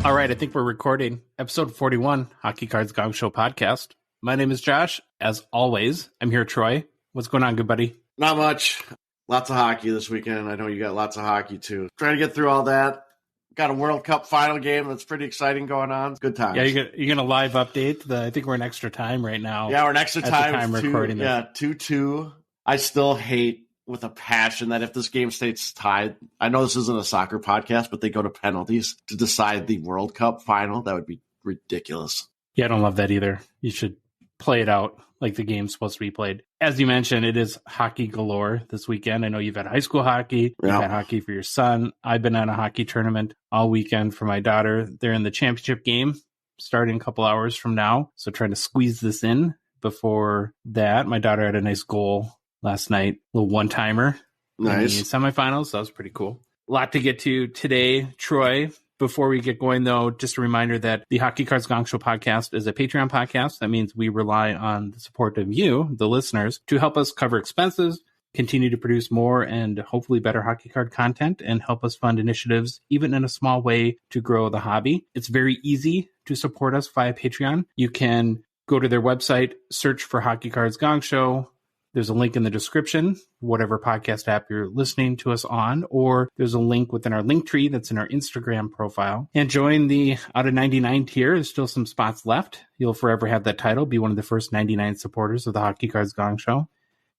All right, I think we're recording episode 41, Hockey Cards Gongshow podcast. My name is Josh. As always, I'm here, Troy. What's going on, good buddy? Not much. Lots of hockey this weekend. I know you got lots of hockey, too. Trying to get through all that. Got a World Cup final game that's pretty exciting going on. Good times. Yeah, you're going to live update. I think we're in extra time right now. Yeah, we're in extra time. At the time recording this. Yeah, 2-2. I still hate with a passion that if this game stays tied, I know this isn't a soccer podcast, but they go to penalties to decide the World Cup final. That would be ridiculous. Yeah, I don't love that either. You should play it out like the game's supposed to be played. As you mentioned, it is hockey galore this weekend. I know you've had high school hockey. You've had hockey for your son. I've been at a hockey tournament all weekend for my daughter. They're in the championship game starting a couple hours from now. So trying to squeeze this in before that. My daughter had a nice goal last night, a little one-timer. Nice. In the semifinals. So that was pretty cool. A lot to get to today, Troy. Before we get going, though, just a reminder that the Hockey Cards Gongshow podcast is a Patreon podcast. That means we rely on the support of you, the listeners, to help us cover expenses, continue to produce more and hopefully better hockey card content, and help us fund initiatives, even in a small way, to grow the hobby. It's very easy to support us via Patreon. You can go to their website, search for Hockey Cards Gongshow. There's a link in the description, whatever podcast app you're listening to us on, or there's a link within our link tree that's in our Instagram profile. And join the out of 99 tier. There's still some spots left. You'll forever have that title, be one of the first 99 supporters of the Hockey Cards Gong Show.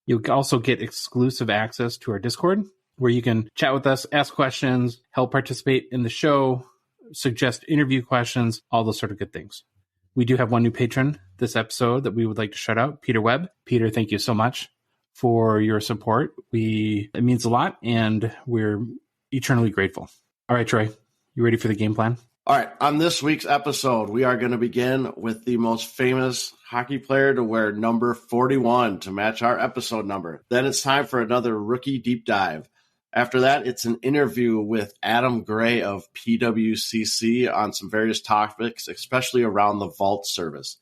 You'll also get exclusive access to our Discord, where you can chat with us, ask questions, help participate in the show, suggest interview questions, all those sort of good things. We do have one new patron this episode that we would like to shout out, Peter Webb. Peter, thank you so much for your support. It means a lot, and we're eternally grateful. All right, Troy, you ready for the game plan? All right, on this week's episode, we are going to begin with the most famous hockey player to wear number 41 to match our episode number. Then it's time for another rookie deep dive. After that, it's an interview with Adam Gray of PWCC on some various topics, especially around the vault service.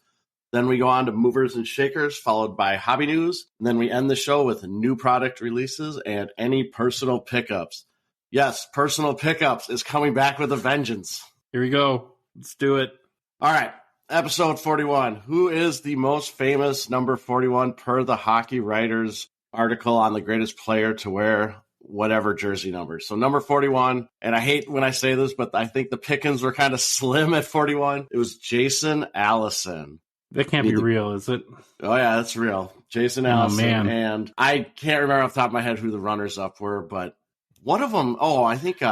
Then we go on to movers and shakers, followed by hobby news. And then we end the show with new product releases and any personal pickups. Yes, personal pickups is coming back with a vengeance. Here we go. Let's do it. All right, episode 41. Who is the most famous number 41 per the Hockey Writers article on the greatest player to wear whatever jersey number? So number 41, and I hate when I say this, but I think the pickings were kind of slim at 41. It was Jason Allison. That can't be real, is it? Oh, yeah, that's real. Jason Allison. Oh, man. And I can't remember off the top of my head who the runners-up were, but one of them, I think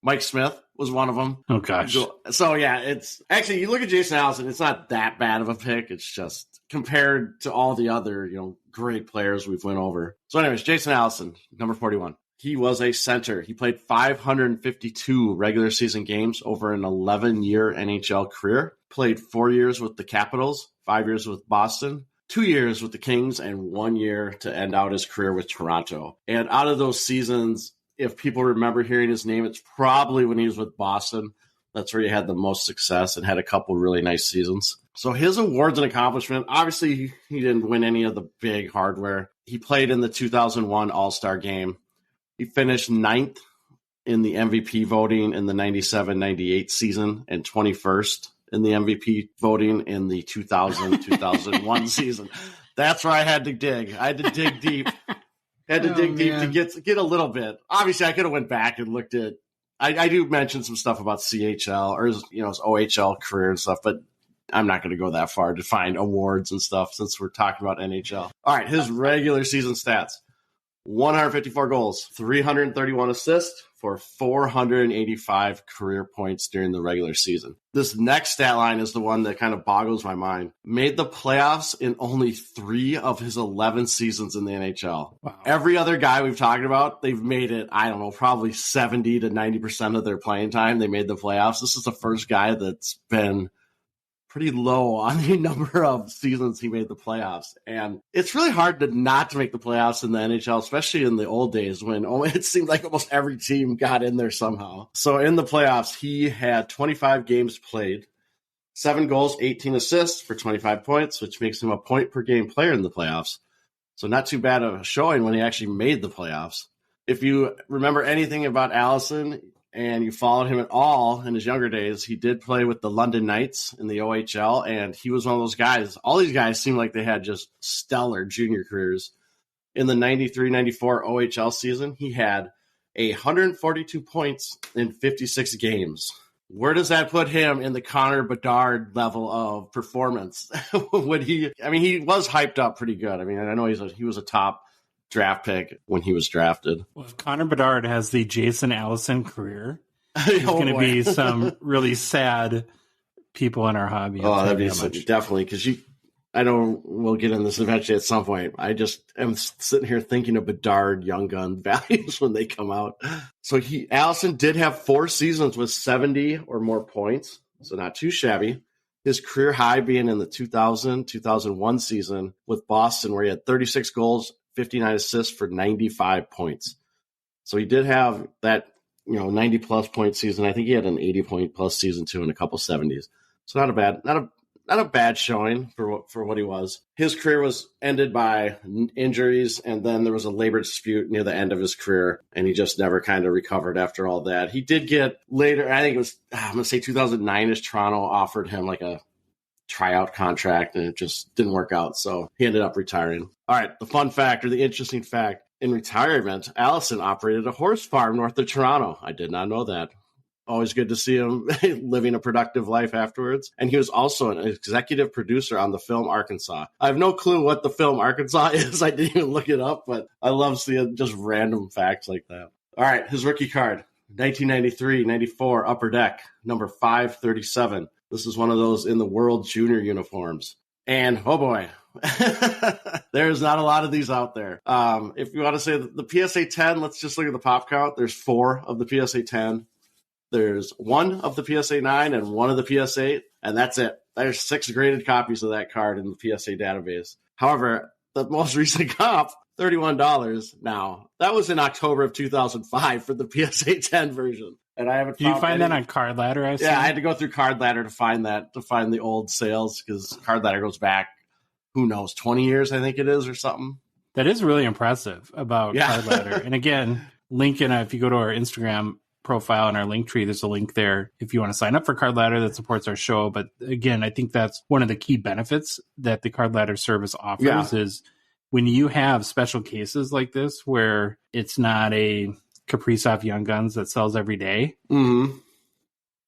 Mike Smith was one of them. Oh, gosh. So, yeah, it's actually, you look at Jason Allison, it's not that bad of a pick. It's just compared to all the other, great players we've went over. So, anyways, Jason Allison, number 41. He was a center. He played 552 regular season games over an 11-year NHL career. Played 4 years with the Capitals, 5 years with Boston, 2 years with the Kings, and 1 year to end out his career with Toronto. And out of those seasons, if people remember hearing his name, it's probably when he was with Boston. That's where he had the most success and had a couple really nice seasons. So his awards and accomplishment, obviously he didn't win any of the big hardware. He played in the 2001 All-Star Game. He finished 9th in the MVP voting in the 97-98 season and 21st in the MVP voting in the 2000-2001 season. That's where I had to dig. I had to dig deep. Deep to get a little bit. Obviously, I could have went back and looked at. I do mention some stuff about CHL or his OHL career and stuff, but I'm not going to go that far to find awards and stuff since we're talking about NHL. All right, his regular season stats: 154 goals, 331 assists for 485 career points during the regular season. This next stat line is the one that kind of boggles my mind. Made the playoffs in only 3 of his 11 seasons in the NHL. Wow. Every other guy we've talked about, they've made it, probably 70 to 90% of their playing time. They made the playoffs. This is the first guy that's been pretty low on the number of seasons he made the playoffs. And it's really hard to not to make the playoffs in the NHL, especially in the old days when it seemed like almost every team got in there somehow. So in the playoffs, he had 25 games played, 7 goals, 18 assists for 25 points, which makes him a point per game player in the playoffs. So not too bad of a showing when he actually made the playoffs. If you remember anything about Allison and you followed him at all in his younger days, he did play with the London Knights in the OHL, and he was one of those guys. All these guys seemed like they had just stellar junior careers. In the 93-94 OHL season, he had 142 points in 56 games. Where does that put him in the Connor Bedard level of performance? He was hyped up pretty good. I mean, I know he was a top draft pick when he was drafted. Well, if Connor Bedard has the Jason Allison career, there's going to be some really sad people in our hobby. That'd be definitely, because I know we'll get in this eventually at some point. I just am sitting here thinking of Bedard Young Gun values when they come out. So Allison did have 4 seasons with 70 or more points, so not too shabby. His career high being in the 2000-2001 season with Boston, where he had 36 goals, 59 assists for 95 points. So he did have that, 90-plus point season. I think he had an 80-point-plus season, too, and a couple 70s. So not a bad showing for what he was. His career was ended by injuries, and then there was a labor dispute near the end of his career, and he just never kind of recovered after all that. He did get later, I think it was, I'm going to say 2009, as Toronto offered him like a tryout contract, and it just didn't work out, so he ended up retiring. All right, the fun fact, or the interesting fact, in retirement, Allison operated a horse farm north of Toronto. I did not know that. Always good to see him living a productive life afterwards. And he was also an executive producer on the film Arkansas. I have no clue what the film Arkansas is. I didn't even look it up, but I love seeing just random facts like that. All right, his rookie card, 1993-94 Upper Deck, number 537. This is one of those in the World Junior uniforms. And, oh boy, there's not a lot of these out there. If you want to say the PSA 10, let's just look at the pop count. There's 4 of the PSA 10. There's 1 of the PSA 9 and 1 of the PSA 8, and that's it. There's 6 graded copies of that card in the PSA database. However, the most recent comp, $31 now. That was in October of 2005 for the PSA 10 version. And I haven't. Did you find that on Card Ladder? I had to go through Card Ladder to find the old sales, because Card Ladder goes back, who knows, 20 years, I think it is, or something. That is really impressive about Card Ladder. And again, link in, if you go to our Instagram profile in our link tree, there's a link there if you want to sign up for Card Ladder that supports our show. But again, I think that's one of the key benefits that the Card Ladder service offers is when you have special cases like this where it's not a Kaprizov Young Guns that sells every day, and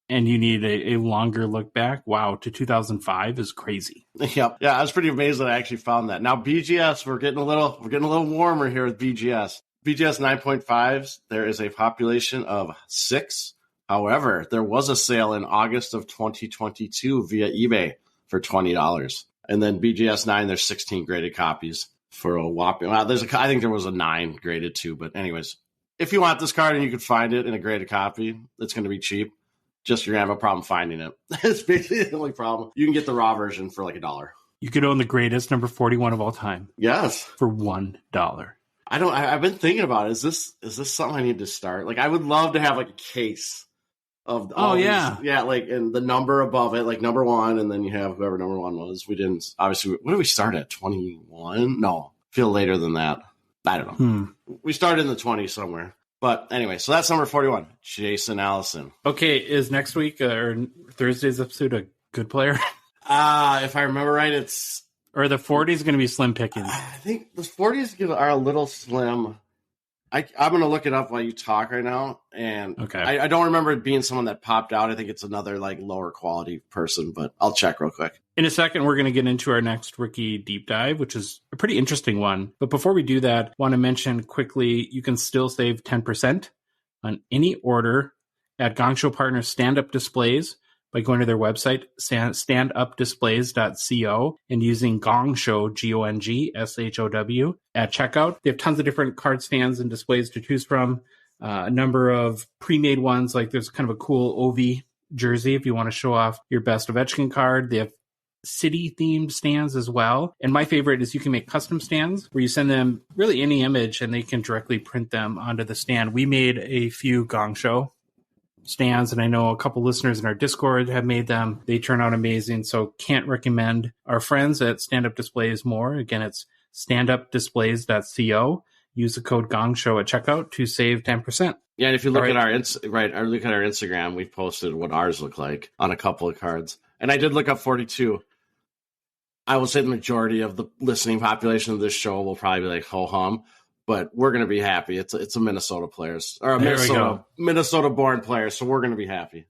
you need a longer look back, to 2005 is crazy. Yep. Yeah, I was pretty amazed that I actually found that. Now BGS, we're getting a little warmer here with BGS. BGS 9.5s, there is a population of 6. However, there was a sale in August of 2022 via eBay for $20. And then BGS 9, there's 16 graded copies for a whopping. I think there was a 9 graded too. But anyways, if you want this card and you can find it in a graded copy, it's going to be cheap. Just you're going to have a problem finding it. It's basically the only problem. You can get the raw version for like $1. You could own the greatest number 41 of all time. Yes. For $1. I've been thinking about it. Is this something I need to start? Like, I would love to have like a case of and the number above it, like number 1, and then you have whoever number 1 was. We didn't, obviously, what did we start at? 21? No, feel later than that. I don't know. We started in the 20s somewhere. But anyway, so that's number 41, Jason Allison. Okay, is next week or Thursday's episode a good player? If I remember right, or the 40 is going to be slim pickings. I think the 40s are a little slim. I'm going to look it up while you talk right now. And okay. I don't remember it being someone that popped out. I think it's another like lower quality person, but I'll check real quick. In a second, we're going to get into our next rookie deep dive, which is a pretty interesting one. But before we do that, I want to mention quickly, you can still save 10% on any order at Gongshow Partners Stand-Up Displays by going to their website, standupdisplays.co, and using Gongshow, Gongshow, at checkout. They have tons of different card stands and displays to choose from. A number of pre-made ones, like there's kind of a cool Ovi jersey if you want to show off your best Ovechkin card. They have city-themed stands as well. And my favorite is you can make custom stands where you send them really any image and they can directly print them onto the stand. We made a few Gongshow stands, and I know a couple listeners in our Discord have made them. They turn out amazing, so can't recommend our friends at Stand Up Displays more. Again, it's standupdisplays.co. Use the code GONGSHOW at checkout to save 10%. Yeah, and if you look at our Instagram, we've posted what ours look like on a couple of cards. And I did look up 42. I will say the majority of the listening population of this show will probably be like ho hum, but we're going to be happy. It's a Minnesota players or a Minnesota born player, so we're going to be happy.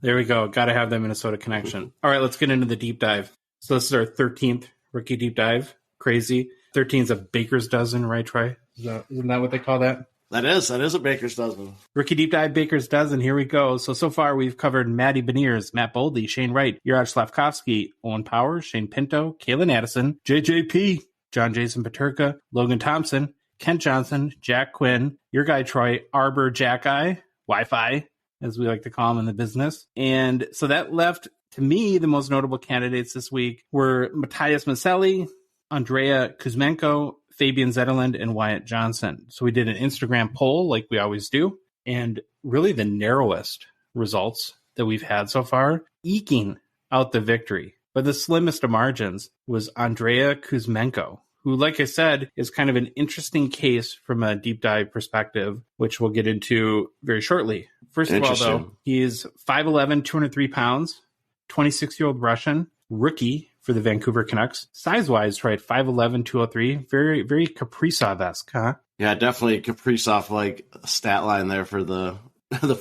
There we go. Got to have that Minnesota connection. All right, let's get into the deep dive. So this is our 13th rookie deep dive. Crazy. 13 is a baker's dozen, right, Troy? Isn't that what they call that? That is a baker's dozen. Rookie deep dive, baker's dozen. Here we go. So far we've covered Maddie Beniers, Matt Boldly, Shane Wright, Juraj Slavkovsky, Owen Powers, Shane Pinto, Kalen Addison, JJP, John Jason Paterka, Logan Thompson, Kent Johnson, Jack Quinn, your guy Troy, Arbor Jack-Eye, Wi-Fi, as we like to call him in the business. And so that left, to me, the most notable candidates this week were Matthias Maselli, Andrei Kuzmenko, Fabian Zetterlund, and Wyatt Johnson. So we did an Instagram poll like we always do, and really the narrowest results that we've had so far, eking out the victory. But the slimmest of margins was Andrei Kuzmenko, who, like I said, is kind of an interesting case from a deep dive perspective, which we'll get into very shortly. First of all, though, he is 5'11", 203 pounds, 26-year-old Russian, rookie for the Vancouver Canucks. Size-wise, right, 5'11", 203. Very, very Kaprizov-esque, huh? Yeah, definitely Kaprizov-like stat line there for the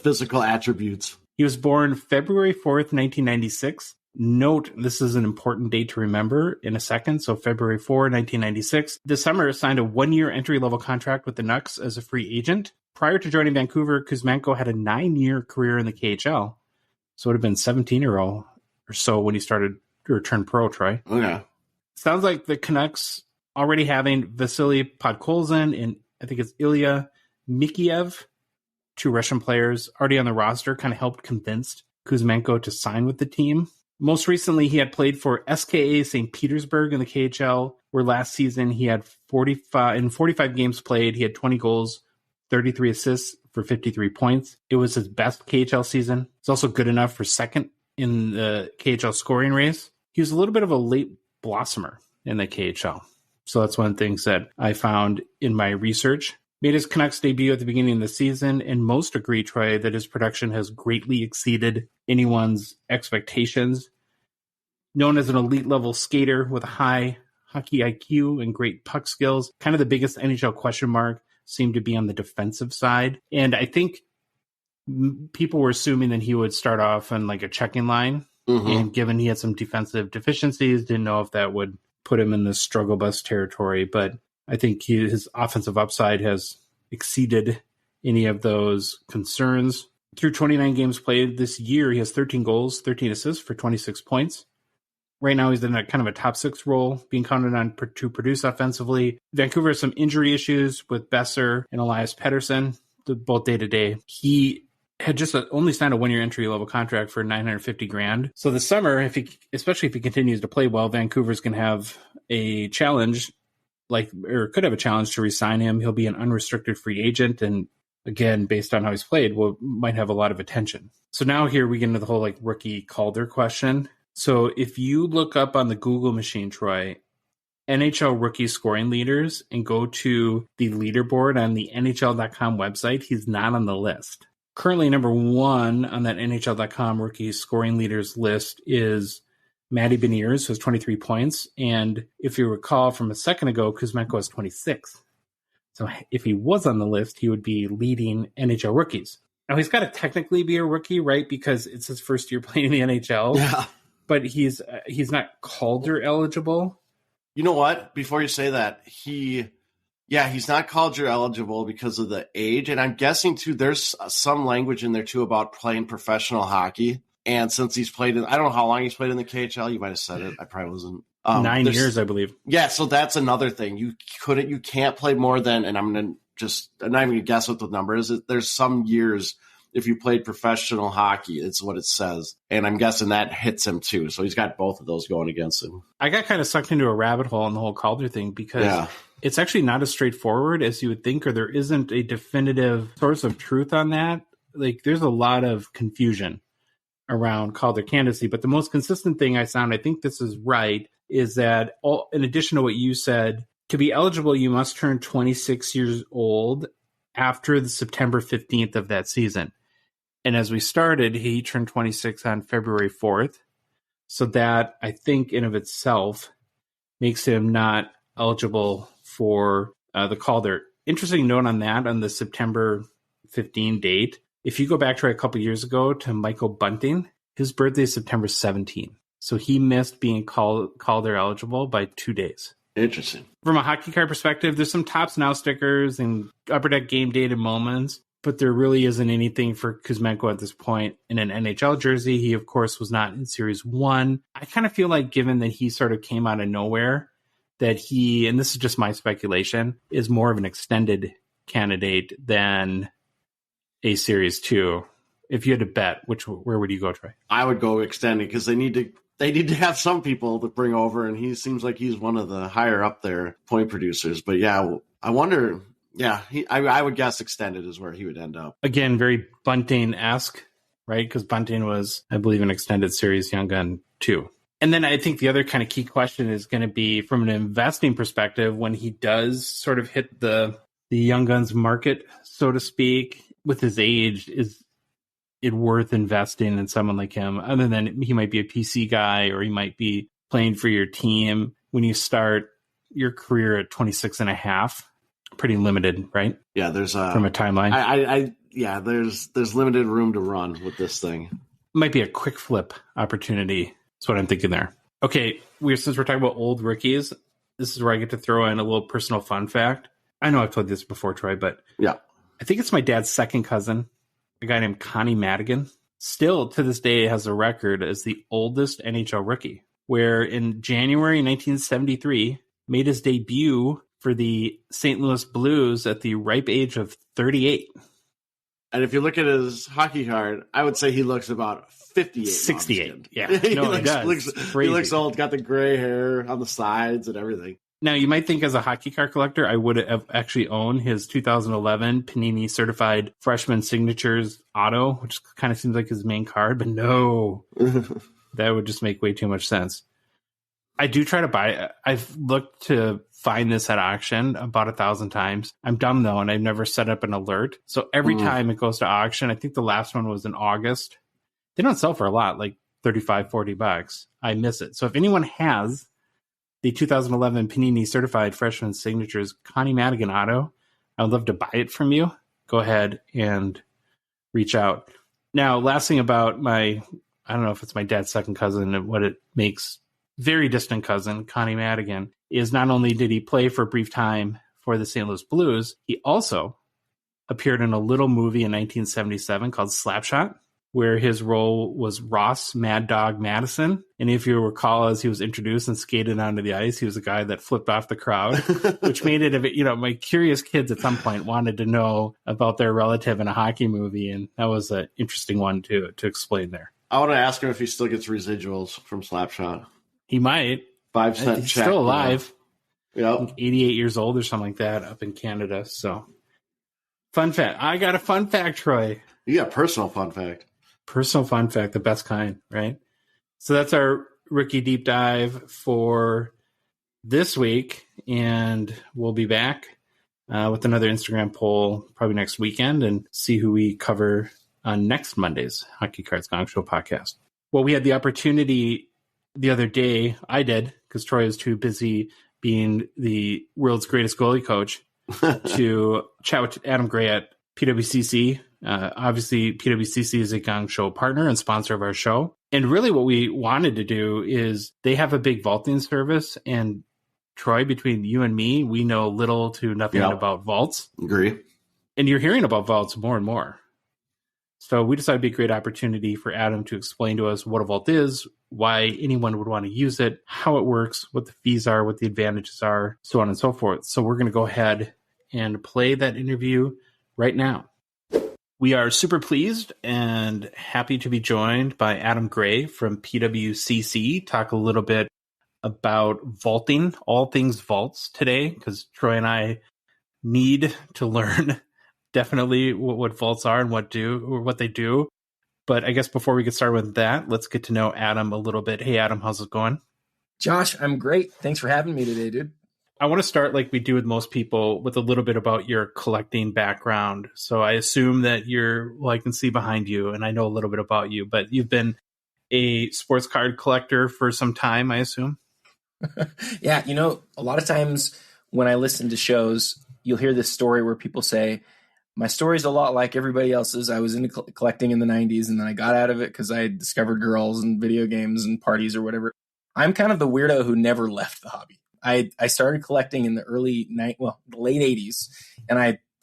physical attributes. He was born February 4th, 1996. Note, this is an important date to remember in a second. So February 4, 1996. This summer, signed a one-year entry-level contract with the Nucks as a free agent. Prior to joining Vancouver, Kuzmenko had a 9-year career in the KHL. So it would have been 17-year-old or so when he started or turned pro, Troy. Okay. Sounds like the Canucks already having Vasily Podkolzin and I think it's Ilya Mikheyev, 2 Russian players already on the roster, kind of helped convince Kuzmenko to sign with the team. Most recently, he had played for SKA St. Petersburg in the KHL, where last season he had 45 games played. He had 20 goals, 33 assists for 53 points. It was his best KHL season. It's also good enough for second in the KHL scoring race. He was a little bit of a late blossomer in the KHL. So that's one of the things that I found in my research. Made his Canucks debut at the beginning of the season, and most agree, Troy, that his production has greatly exceeded anyone's expectations. Known as an elite-level skater with a high hockey IQ and great puck skills, kind of the biggest NHL question mark seemed to be on the defensive side. And I think people were assuming that he would start off on like a checking line, and given he had some defensive deficiencies, didn't know if that would put him in the struggle bus territory, but I think his offensive upside has exceeded any of those concerns. Through 29 games played this year, he has 13 goals, 13 assists for 26 points. Right now, he's in a kind of a top 6 role, being counted on to produce offensively. Vancouver has some injury issues with Besser and Elias Pettersson, both day-to-day. He had just only signed a 1-year entry-level contract for $950,000. So this summer, especially if he continues to play well, Vancouver's going to have a challenge, could have a challenge to re-sign him. He'll be an unrestricted free agent, and again, based on how he's played, might have a lot of attention. So now here we get into the whole rookie Calder question. So if you look up on the Google machine, Troy, NHL rookie scoring leaders and go to the leaderboard on the NHL.com website, he's not on the list. Currently number 1 on that NHL.com rookie scoring leaders list is Matty Beniers, who has 23 points. And if you recall from a second ago, Kuzmenko has 26. So if he was on the list, he would be leading NHL rookies. Now, he's got to technically be a rookie, right? Because it's his first year playing in the NHL. Yeah. But he's not Calder eligible. You know what? Before you say that, he's not Calder eligible because of the age. And I'm guessing, too, there's some language in there, too, about playing professional hockey. And since he's played I don't know how long he's played in the KHL. You might have said it. I probably wasn't. 9 years, I believe. Yeah, so that's another thing. You can't play more than, and I'm not even going to guess what the number is. There's some years if you played professional hockey, it's what it says. And I'm guessing that hits him too. So he's got both of those going against him. I got kind of sucked into a rabbit hole on the whole Calder thing because it's actually not as straightforward as you would think, or there isn't a definitive source of truth on that. There's a lot of confusion around Calder candidacy, but the most consistent thing I found, I think this is right, is that in addition to what you said, to be eligible, you must turn 26 years old after the September 15th of that season. And as we started, he turned 26 on February 4th. So that, I think, in of itself makes him not eligible for the Calder. Interesting note on that, on the September 15 date. If you go back to a couple years ago to Michael Bunting, his birthday is September 17. So he missed being Calder eligible by 2 days. Interesting. From a hockey card perspective, there's some Tops Now stickers and Upper Deck game dated moments, but there really isn't anything for Kuzmenko at this point in an NHL jersey. He, of course, was not in Series 1. I kind of feel like, given that he sort of came out of nowhere, that he, and this is just my speculation, is more of an extended candidate than a Series 2. If you had to bet, where would you go, Troy? I would go extended because they need to have some people to bring over, and he seems like he's one of the higher up there point producers. But yeah, I wonder. Yeah, I would guess extended is where he would end up. Again, very Bunting-esque, right? Because Bunting was, I believe, an extended series Young Gun too. And then I think the other kind of key question is going to be, from an investing perspective, when he does sort of hit the Young Guns market, so to speak, with his age, is it worth investing in someone like him? Other than he might be a PC guy, or he might be playing for your team when you start your career at 26 and a half. Pretty limited, right? Yeah, there's from a timeline. There's limited room to run with this thing. Might be a quick flip opportunity. That's what I'm thinking there. Okay, since we're talking about old rookies, this is where I get to throw in a little personal fun fact. I know I've told you this before, Troy, but yeah, I think it's my dad's second cousin, a guy named Connie Madigan, still to this day has a record as the oldest NHL rookie, where in January 1973 made his debut for the St. Louis Blues at the ripe age of 38. And if you look at his hockey card, I would say he looks about 58. 68. Yeah. he does. He looks old, got the gray hair on the sides and everything. Now, you might think as a hockey card collector, I would have actually owned his 2011 Panini Certified Freshman Signatures Auto, which kind of seems like his main card, but no. That would just make way too much sense. I do try to buy it. I've looked to find this at auction about 1,000 times. I'm dumb, though, and I've never set up an alert. So every time it goes to auction, I think the last one was in August. They don't sell for a lot, like $35, $40. I miss it. So if anyone has the 2011 Panini Certified Freshman Signatures Connie Madigan Auto, I would love to buy it from you. Go ahead and reach out. Now, last thing about I don't know if it's my dad's second cousin and what it makes very distant cousin, Connie Madigan, is not only did he play for a brief time for the St. Louis Blues, he also appeared in a little movie in 1977 called Slapshot, where his role was Ross Mad Dog Madison. And if you recall, as he was introduced and skated onto the ice, he was a guy that flipped off the crowd, which made it a bit, my curious kids at some point wanted to know about their relative in a hockey movie. And that was an interesting one to explain there. I want to ask him if he still gets residuals from Slapshot. He might. 5 cent He's check. still alive. Yep. 88 years old or something like that up in Canada. So, fun fact. I got a fun fact, Troy. You got a personal fun fact. Personal fun fact, the best kind, right? So that's our rookie deep dive for this week. And we'll be back with another Instagram poll probably next weekend and see who we cover on next Monday's Hockey Cards Gongshow podcast. Well, we had the opportunity the other day, I did, because Troy was too busy being the world's greatest goalie coach, to chat with Adam Gray at PWCC. Obviously, PWCC is a Gongshow partner and sponsor of our show. And really what we wanted to do is they have a big vaulting service. And Troy, between you and me, we know little to nothing about vaults. Agree. And you're hearing about vaults more and more. So we decided it'd be a great opportunity for Adam to explain to us what a vault is, why anyone would want to use it, how it works, what the fees are, what the advantages are, so on and so forth. So we're going to go ahead and play that interview right now. We are super pleased and happy to be joined by Adam Gray from PWCC, talk a little bit about vaulting, all things vaults today, because Troy and I need to learn definitely what vaults are and what they do. But I guess before we get started with that, let's get to know Adam a little bit. Hey, Adam, how's it going? Josh, I'm great. Thanks for having me today, dude. I want to start like we do with most people with a little bit about your collecting background. So I assume that well, I can see behind you and I know a little bit about you, but you've been a sports card collector for some time, I assume. Yeah. A lot of times when I listen to shows, you'll hear this story where people say, my story's a lot like everybody else's. I was into collecting in the 90s and then I got out of it because I discovered girls and video games and parties or whatever. I'm kind of the weirdo who never left the hobby. I started collecting in the the late 80s.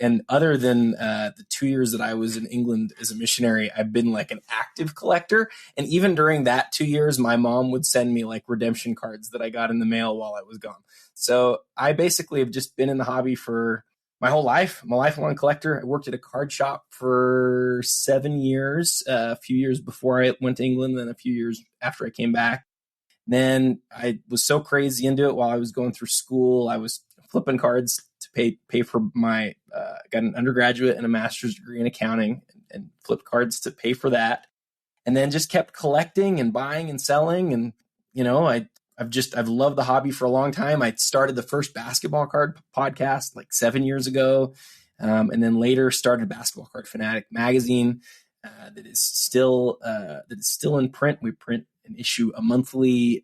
And other than the 2 years that I was in England as a missionary, I've been like an active collector. And even during that 2 years, my mom would send me like redemption cards that I got in the mail while I was gone. So I basically have just been in the hobby for my whole life. I'm a lifelong collector. I worked at a card shop for 7 years, a few years before I went to England, then a few years after I came back. Then I was so crazy into it while I was going through school. I was flipping cards to pay for my, got an undergraduate and a master's degree in accounting and flipped cards to pay for that. And then just kept collecting and buying and selling. And, I've loved the hobby for a long time. I started the first basketball card podcast like 7 years ago. And then later started Basketball Card Fanatic magazine that is still in print. We print and issue a monthly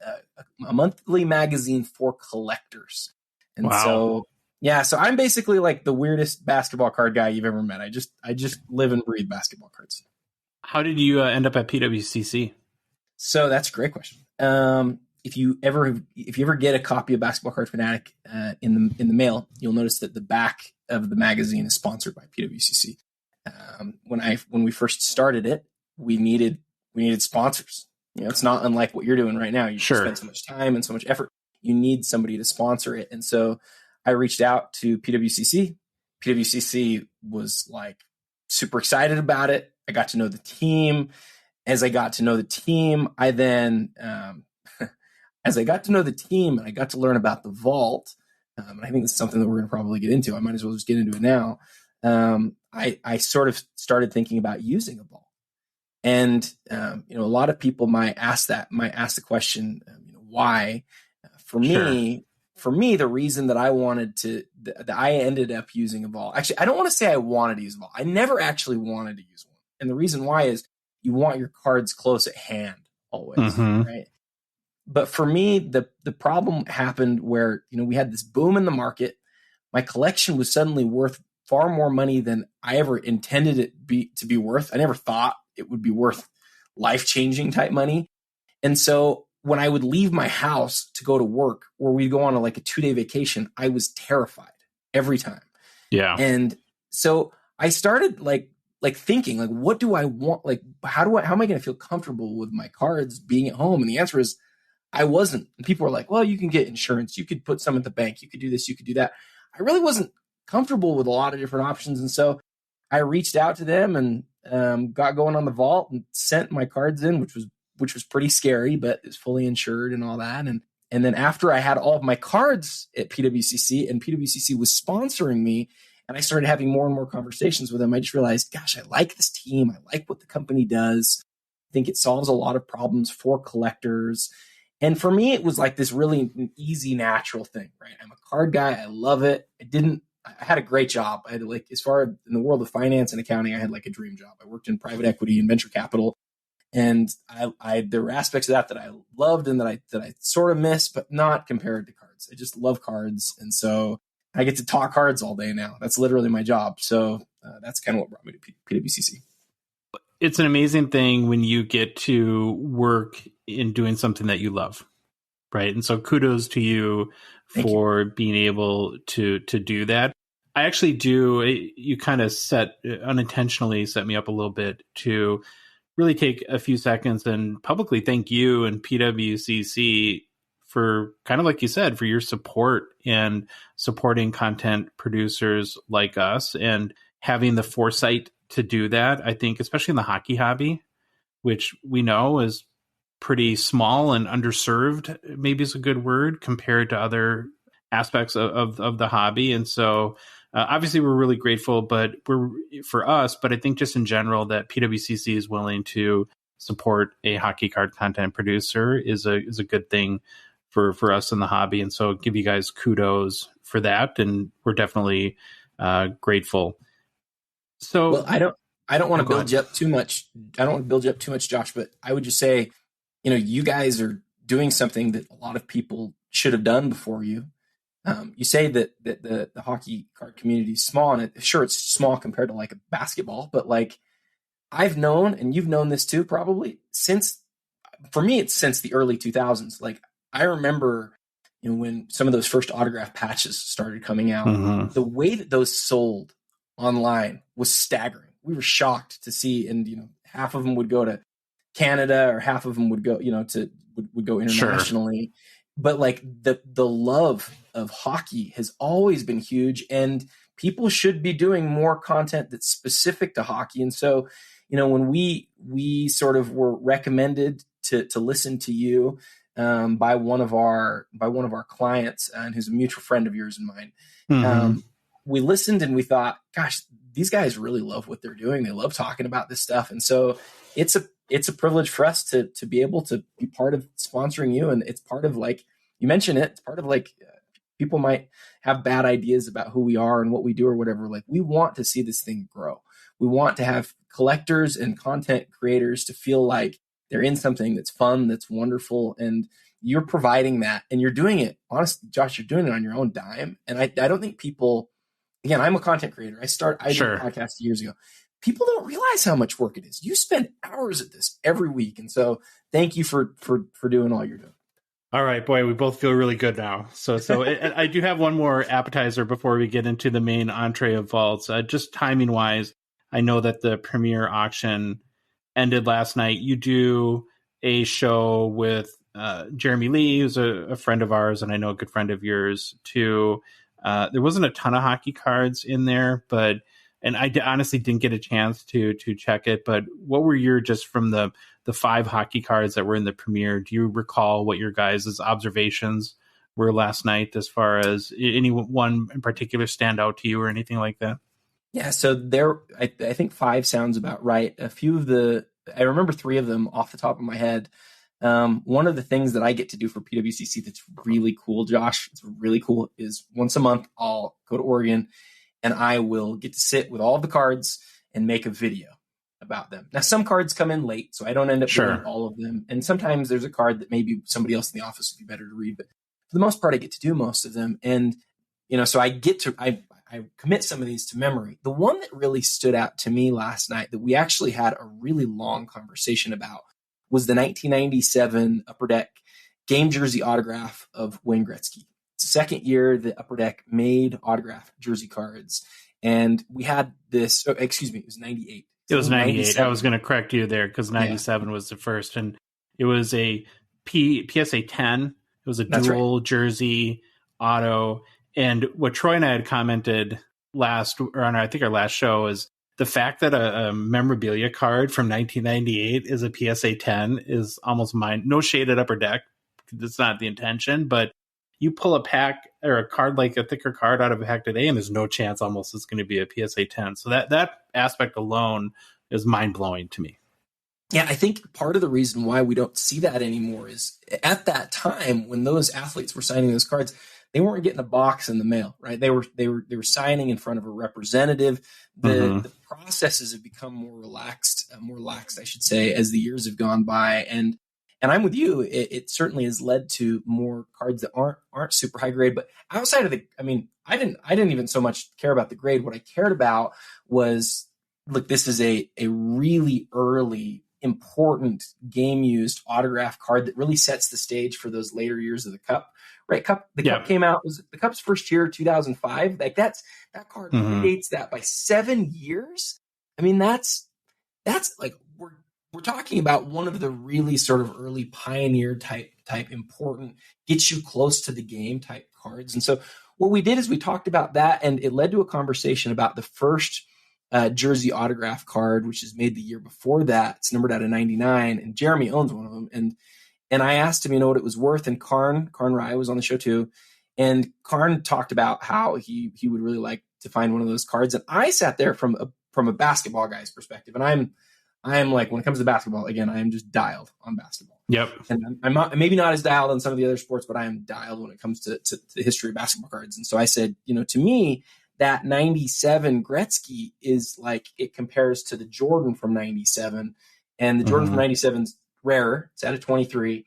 magazine for collectors. And wow. So I'm basically like the weirdest basketball card guy you've ever met. I just live and breathe basketball cards. How did you end up at PWCC? So that's a great question. If you ever get a copy of Basketball Card Fanatic in the mail, you'll notice that the back of the magazine is sponsored by PWCC. When we first started it, we needed sponsors. It's not unlike what you're doing right now. You spend so much time and so much effort. You need somebody to sponsor it. And so I reached out to PWCC. PWCC was like super excited about it. I got to know the team. As I got to know the team, I got to learn about the vault. And I think it's something that we're going to probably get into. I might as well just get into it now. I sort of started thinking about using a vault. And, a lot of people might ask the question, why? For me, the reason that I ended up using a vault, actually, I don't want to say I wanted to use a vault. I never actually wanted to use one. And the reason why is you want your cards close at hand always, right? But for me, the problem happened where, we had this boom in the market. My collection was suddenly worth far more money than I ever intended it to be worth. I never thought it would be worth life-changing type money. And so when I would leave my house to go to work or we'd go on a 2-day vacation, I was terrified every time. Yeah. And so I started thinking, what do I want? How am I going to feel comfortable with my cards being at home? And the answer is I wasn't. And people were like, well, you can get insurance. You could put some at the bank. You could do this. You could do that. I really wasn't comfortable with a lot of different options. And so I reached out to them and got going on the vault and sent my cards in, which was pretty scary, but it's fully insured and all that. And then after I had all of my cards at PWCC and PWCC was sponsoring me and I started having more and more conversations with them, I just realized, gosh, I like this team. I like what the company does. I think it solves a lot of problems for collectors. And for me, it was like this really easy, natural thing, right? I'm a card guy. I love it. I had a great job. I had as far in the world of finance and accounting, I had a dream job. I worked in private equity and venture capital. And there were aspects of that I loved and that I sort of missed, but not compared to cards. I just love cards. And so I get to talk cards all day now. That's literally my job. So that's kind of what brought me to PWCC. It's an amazing thing when you get to work in doing something that you love, right? And so kudos to you for being able to do that. I actually do. You kind of unintentionally set me up a little bit to really take a few seconds and publicly thank you and PWCC for, kind of like you said, for your support and supporting content producers like us and having the foresight to do that. I think, especially in the hockey hobby, which we know is pretty small and underserved, maybe is a good word, compared to other aspects of the hobby. And so obviously we're really grateful, but for us, but I think just in general that PWCC is willing to support a hockey card content producer is a good thing for us in the hobby. And so give you guys kudos for that. And we're definitely grateful. So well, I don't want to build you up too much. I don't want to build you up too much, Josh, but I would just say, you guys are doing something that a lot of people should have done before you. You say that the hockey card community is small, and sure, it's small compared to like a basketball, but like I've known, and you've known this too, probably for me, it's since the early 2000s. Like I remember, when some of those first autograph patches started coming out, the way that those sold online was staggering. We were shocked to see, and half of them would go to Canada, or half of them would go, would go internationally. Sure. But like the love of hockey has always been huge, and people should be doing more content that's specific to hockey. And so, when we sort of were recommended to listen to you by one of our clients, and who's a mutual friend of yours and mine, we listened and we thought, gosh, these guys really love what they're doing. They love talking about this stuff, and so it's a privilege for us to be able to be part of sponsoring you. And it's part of, like you mentioned it's part of like people might have bad ideas about who we are and what we do or whatever. Like we want to see this thing grow. We want to have collectors and content creators to feel like they're in something that's fun, that's wonderful. And you're providing that, and you're doing it. Honestly, Josh, you're doing it on your own dime. And I don't think people, again, I'm a content creator. I did a podcast years ago. People don't realize how much work it is. You spend hours at this every week. And so thank you for doing all you're doing. All right, boy, we both feel really good now. So I do have one more appetizer before we get into the main entree of vaults. Just timing wise, I know that the premiere auction ended last night. You do a show with Jeremy Lee, who's a friend of ours, and I know a good friend of yours too. There wasn't a ton of hockey cards in there, and I honestly didn't get a chance to check it. But what were your, just from the 5 hockey cards that were in the premiere, do you recall what your guys' observations were last night, as far as any one in particular stand out to you or anything like that? Yeah, so I think 5 sounds about right. I remember 3 of them off the top of my head. One of the things that I get to do for PWCC that's really cool, Josh, it's really cool, is once a month I'll go to Oregon and I will get to sit with all of the cards and make a video about them. Now, some cards come in late, so I don't end up doing all of them. And sometimes there's a card that maybe somebody else in the office would be better to read, but for the most part, I get to do most of them. And, so I commit some of these to memory. The one that really stood out to me last night that we actually had a really long conversation about was the 1997 Upper Deck game jersey autograph of Wayne Gretzky. It's the second year that Upper Deck made autograph jersey cards. And we had this, it was 98. It was 98. I was going to correct you there, because 97 was the first. And it was a PSA 10. It was a dual jersey auto. And what Troy and I had commented on I think our last show, is the fact that a memorabilia card from 1998 is a PSA 10 is almost no shade at Upper Deck. That's not the intention, but you pull a pack or a card, like a thicker card, out of a pack today, and there's no chance almost it's going to be a PSA 10. So that aspect alone is mind blowing to me. Yeah, I think part of the reason why we don't see that anymore is at that time when those athletes were signing those cards, they weren't getting a box in the mail, right? They were signing in front of a representative. The processes have become more relaxed, I should say, as the years have gone by. And I'm with you. It certainly has led to more cards that aren't super high grade. But outside of I didn't even so much care about the grade. What I cared about was, look, this is a really early, important game used autograph card that really sets the stage for those later years of the Cup. Right, Cup came out, was the Cup's first year, 2005. Like that card predates that by 7 years. I mean, that's like we're talking about one of the really sort of early pioneer type important, gets you close to the game type cards. And so what we did is we talked about that, and it led to a conversation about the first jersey autograph card, which is made the year before that. It's numbered out of 99, and Jeremy owns one of them. And I asked him, what it was worth, and Karn Rye was on the show too. And Karn talked about how he would really like to find one of those cards. And I sat there from a basketball guy's perspective. And I am like, when it comes to basketball, again, I am just dialed on basketball. Yep. And I'm not, maybe not as dialed on some of the other sports, but I am dialed when it comes to the history of basketball cards. And so I said, to me, that 97 Gretzky is like, it compares to the Jordan from 97. And the Jordan from 97 is rarer. It's out of 23.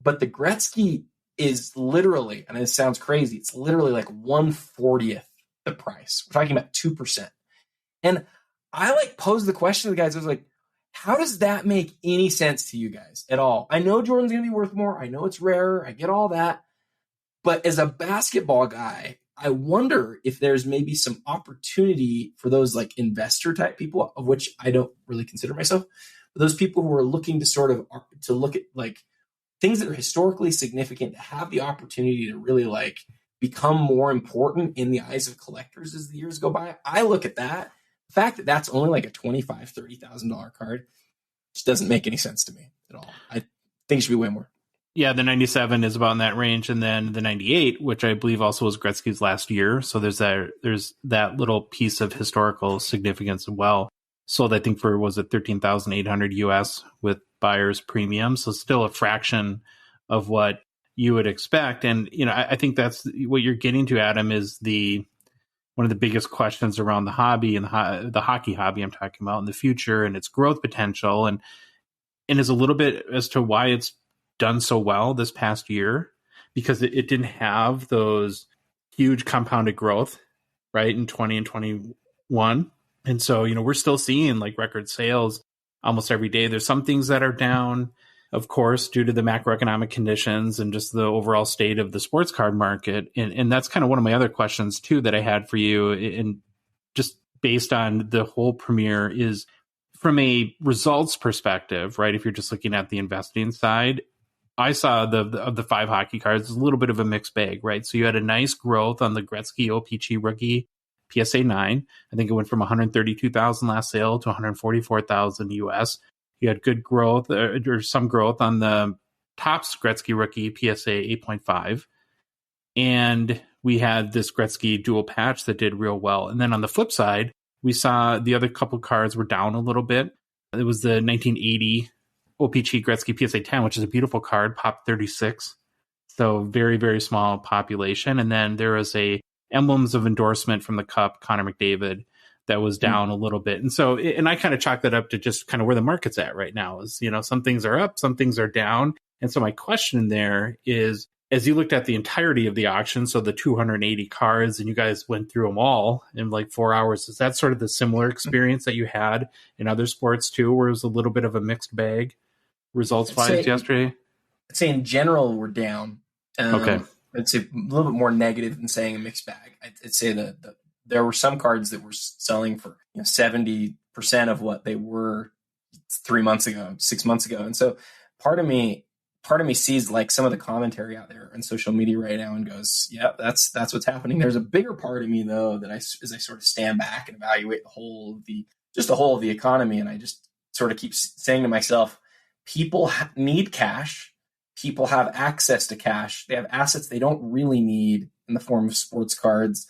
But the Gretzky is literally, and it sounds crazy, it's literally like 1/40th the price. We're talking about 2%. And I like posed the question to the guys. I was like, how does that make any sense to you guys at all? I know Jordan's going to be worth more. I know it's rarer. I get all that. But as a basketball guy, I wonder if there's maybe some opportunity for those like investor type people, of which I don't really consider myself, but those people who are looking to sort of to look at like things that are historically significant, to have the opportunity to really like become more important in the eyes of collectors as the years go by. I look at that. The fact that that's only like a $25,000, $30,000 card just doesn't make any sense to me at all. I think it should be way more. Yeah, the 97 is about in that range, and then the 98, which I believe also was Gretzky's last year. So there's that little piece of historical significance as well. Sold, I think, for, was it $13,800 US with buyer's premium. So still a fraction of what you would expect. And, I think that's what you're getting to, Adam, is one of the biggest questions around the hobby and the hockey hobby I'm talking about in the future and its growth potential. And is a little bit as to why it's done so well this past year, because it didn't have those huge compounded growth, right, in 20 and 21. And so, we're still seeing like record sales almost every day. There's some things that are down, of course, due to the macroeconomic conditions and just the overall state of the sports card market. And that's kind of one of my other questions too that I had for you. And just based on the whole premiere is from a results perspective, right? If you're just looking at the investing side, I saw of the 5 hockey cards, a little bit of a mixed bag, right? So you had a nice growth on the Gretzky OPC rookie PSA 9. I think it went from 132,000 last sale to 144,000 US. You had good growth or some growth on the Topps Gretzky rookie PSA 8.5. And we had this Gretzky dual patch that did real well. And then on the flip side, we saw the other couple cards were down a little bit. It was the 1980 OPC Gretzky PSA 10, which is a beautiful card, pop 36. So very, very small population. And then there was a emblems of endorsement from the Cup, Connor McDavid, that was down a little bit. And so, and I kind of chalk that up to just kind of where the market's at right now is, some things are up, some things are down. And so my question there is, as you looked at the entirety of the auction, so the 280 cards, and you guys went through them all in like 4 hours, is that sort of the similar experience that you had in other sports too, where it was a little bit of a mixed bag results-wise yesterday? I'd say in general, we're down. Okay. I'd say a little bit more negative than saying a mixed bag. I'd say that there were some cards that were selling for 70% of what they were 3 months ago, 6 months ago. And so part of me sees like some of the commentary out there on social media right now and goes, yeah, that's what's happening. There's a bigger part of me though, that as I sort of stand back and evaluate the whole of the economy. And I just sort of keep saying to myself, people need cash. People have access to cash. They have assets they don't really need in the form of sports cards.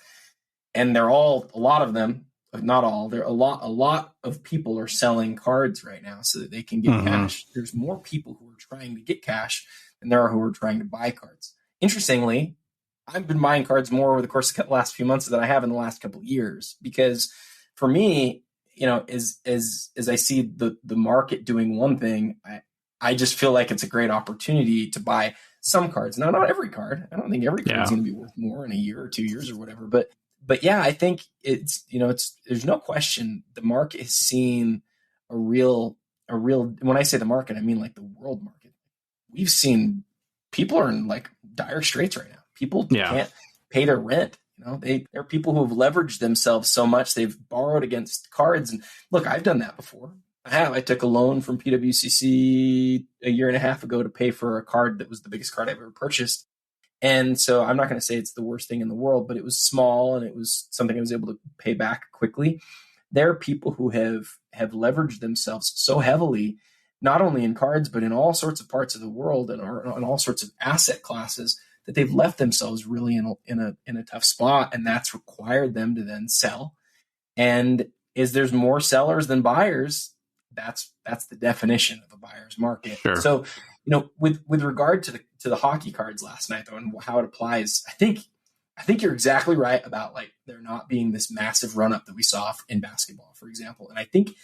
And a lot of them, not all, a lot of people are selling cards right now so that they can get cash. There's more people who are trying to get cash than there are who are trying to buy cards. Interestingly, I've been buying cards more over the course of the last few months than I have in the last couple of years, because for me, as I see the market doing one thing, I just feel like it's a great opportunity to buy some cards. Now, not every card. I don't think every card is going to be worth more in a year or 2 years or whatever. But yeah, I think it's there's no question the market has seen a real, when I say the market, I mean like the world market. We've seen people are in like dire straits right now. People can't pay their rent. There are people who have leveraged themselves so much they've borrowed against cards. And look, I've done that before. I took a loan from PWCC a year and a half ago to pay for a card that was the biggest card I've ever purchased. And so I'm not going to say it's the worst thing in the world, but it was small and it was something I was able to pay back quickly. There are people who have leveraged themselves so heavily, not only in cards, but in all sorts of parts of the world and on all sorts of asset classes, that they've left themselves really in a tough spot. And that's required them to then sell. And as there's more sellers than buyers, that's the definition of a buyer's market. Sure. So, with regard to the hockey cards last night, though, and how it applies, I think you're exactly right about like there not being this massive run up that we saw in basketball, for example. And I think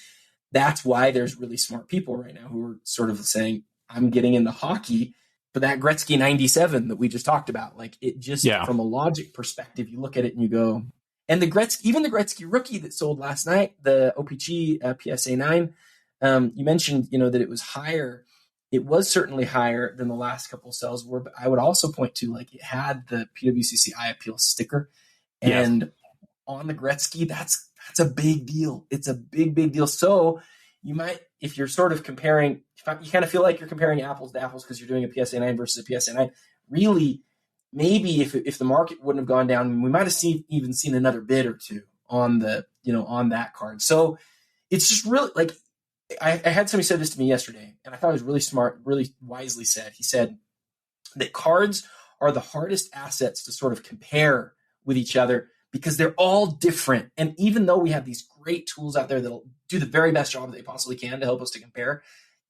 that's why there's really smart people right now who are sort of saying, I'm getting into hockey for that Gretzky 97 that we just talked about. Like it just, from a logic perspective, you look at it and you go, and the Gretzky rookie that sold last night, the OPG PSA 9, you mentioned, that it was higher. It was certainly higher than the last couple of sales were, but I would also point to like it had the PWCC Eye Appeal sticker, and on the Gretzky, that's a big deal. It's a big deal. So you might, if you're sort of comparing, you kind of feel like you're comparing apples to apples because you're doing a PSA 9 versus a PSA 9. Really, maybe if the market wouldn't have gone down, we might have even seen another bid or two on the on that card. So it's just really like I had somebody said this to me yesterday, and I thought it was really smart, really wisely said. He said that cards are the hardest assets to sort of compare with each other because they're all different. And even though we have these great tools out there that'll do the very best job that they possibly can to help us to compare,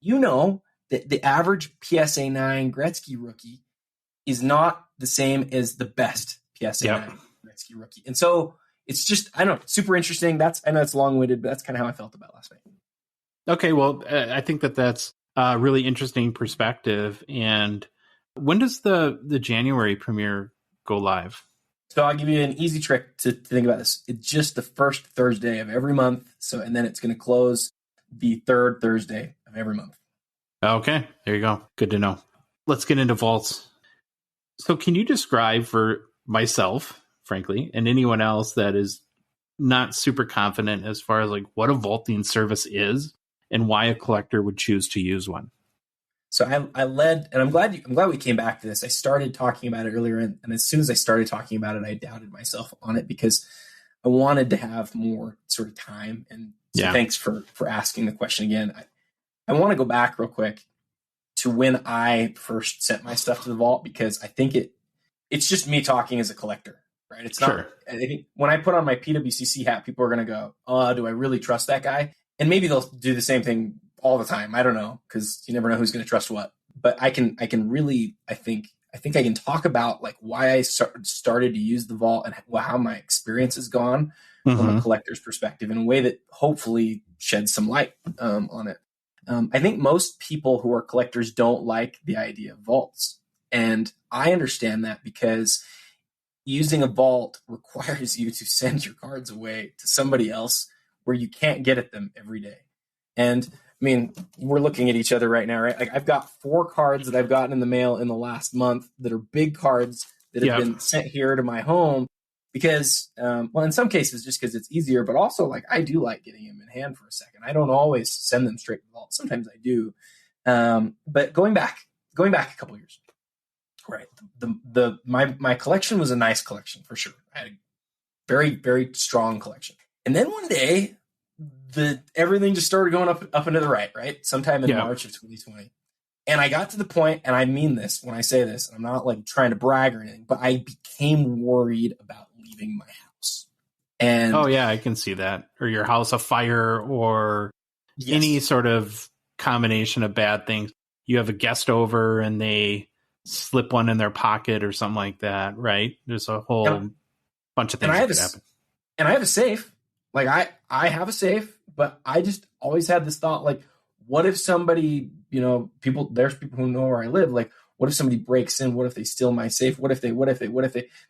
that the average PSA 9 Gretzky rookie is not the same as the best PSA 9 Gretzky rookie. And so it's just, I don't know, super interesting. I know it's long-winded, but that's kind of how I felt about last night. Okay, well, I think that's a really interesting perspective. And when does the January premiere go live? So I'll give you an easy trick to think about this. It's just the first Thursday of every month. So, and then it's going to close the third Thursday of every month. Okay, there you go. Good to know. Let's get into vaults. So can you describe for myself, frankly, and anyone else that is not super confident as far as like what a vaulting service is and why a collector would choose to use one? So I led, and I'm glad we came back to this. I started talking about it earlier, and as soon as I started talking about it, I doubted myself on it because I wanted to have more sort of time. And so thanks for asking the question again. I want to go back real quick to when I first sent my stuff to the vault, because I think it's just me talking as a collector, right? It's not, I think when I put on my PWCC hat, people are going to go, oh, do I really trust that guy? And maybe they'll do the same thing all the time. I don't know, because you never know who's going to trust what. But I can really, I think I can talk about like why I started to use the vault and how my experience has gone from a collector's perspective in a way that hopefully sheds some light on it. I think most people who are collectors don't like the idea of vaults. And I understand that because using a vault requires you to send your cards away to somebody else where you can't get at them every day. And I mean, we're looking at each other right now, right? Like I've got 4 cards that I've gotten in the mail in the last month that are big cards that have been sent here to my home because, well, in some cases, just because it's easier, but also like I do like getting them in hand for a second. I don't always send them straight to the vault. Sometimes I do. But going back a couple years, right? My collection was a nice collection for sure. I had a very, very strong collection. And then one day, everything just started going up and to the right? Sometime in March of 2020. And I got to the point, and I mean this when I say this, and I'm not like trying to brag or anything, but I became worried about leaving my house. And oh yeah, I can see that. Or your house afire or any sort of combination of bad things. You have a guest over and they slip one in their pocket or something like that, right? There's a whole bunch of things that could happen. And I have a safe. Like I have a safe, but I just always had this thought, like, what if somebody, there's people who know where I live. Like, what if somebody breaks in? What if they steal my safe? What if they,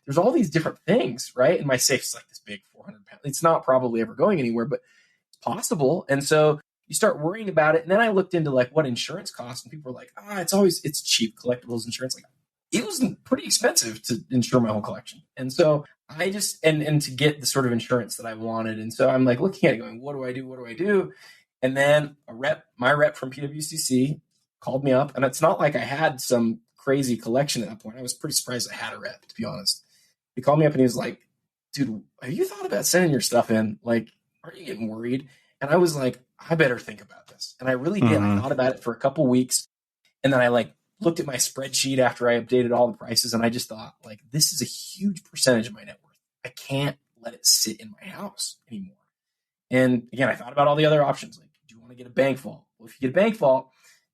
there's all these different things, right? And my safe's like this big 400 pounds. It's not probably ever going anywhere, but it's possible. And so you start worrying about it. And then I looked into like what insurance costs, and people were like, it's cheap collectibles insurance. Like it was pretty expensive to insure my whole collection. And so I just, and to get the sort of insurance that I wanted. And so I'm like looking at it going, what do I do? And then my rep from PWCC called me up, and it's not like I had some crazy collection at that point. I was pretty surprised I had a rep, to be honest. He called me up and he was like, dude, have you thought about sending your stuff in? Like, aren't you getting worried? And I was like, I better think about this. And I really did. I thought about it for a couple weeks. And then I looked at my spreadsheet after I updated all the prices, and I just thought, like, this is a huge percentage of my net worth. I can't let it sit in my house anymore. And again, I thought about all the other options. Like, do want to get a bank vault. Well, if you get a bank vault,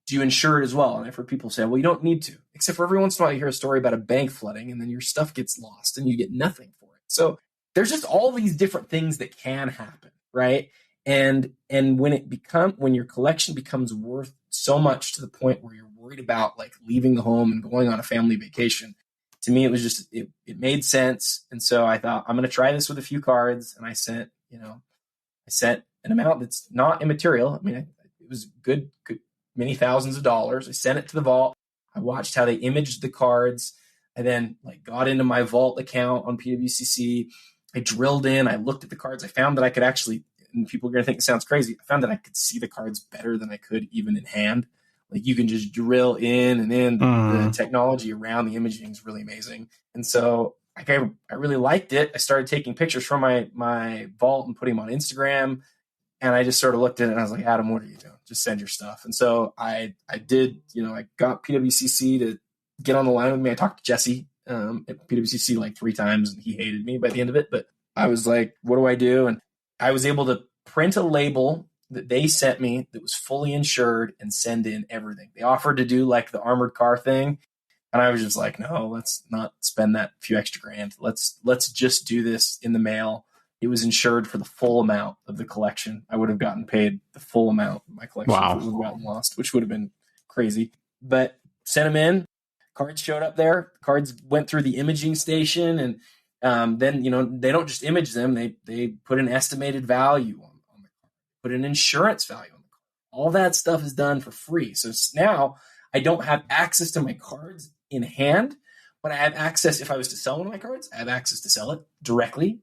do you insure it as well? And I've heard people say, well, you don't need to, except for every once in a while you hear a story about a bank flooding and then your stuff gets lost and you get nothing for it. So there's just all these different things that can happen, right? And when your collection becomes worth so much to the point where you're worried about like leaving the home and going on a family vacation, to me, it was just, it made sense. And so I thought, I'm going to try this with a few cards. And I sent an amount that's not immaterial. I mean, it was good, many thousands of dollars. I sent it to the vault. I watched how they imaged the cards. I then like got into my vault account on PWCC. I drilled in, I looked at the cards. I found that I could actually, and people are going to think it sounds crazy, I found that I could see the cards better than I could even in hand. Like you can just drill in and in. The technology around the imaging is really amazing. And so like I really liked it. I started taking pictures from my vault and putting them on Instagram. And I just sort of looked at it and I was like, Adam, what are you doing? Just send your stuff. And so I did, I got PWCC to get on the line with me. I talked to Jesse at PWCC like 3 times and he hated me by the end of it. But I was like, what do I do? And I was able to print a label that they sent me that was fully insured and send in everything. They offered to do like the armored car thing. And I was just like, no, let's not spend that few extra grand. Let's just do this in the mail. It was insured for the full amount of the collection. I would have gotten paid the full amount of my collection if it would have gotten lost, which would have been crazy. But sent them in. Cards showed up there. Cards went through the imaging station. And then, they don't just image them. They put an estimated value on the card, put an insurance value on the card. All that stuff is done for free. So now I don't have access to my cards in hand, but I have access. If I was to sell one of my cards, I have access to sell it directly.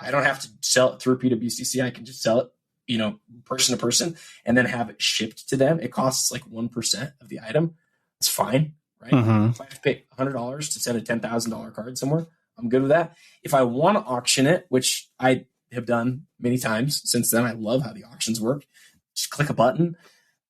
I don't have to sell it through PWCC. I can just sell it, person to person and then have it shipped to them. It costs like 1% of the item. It's fine, right? If I have to pay $100 to send a $10,000 card somewhere, I'm good with that. If I want to auction it, which I have done many times since then, I love how the auctions work. Just click a button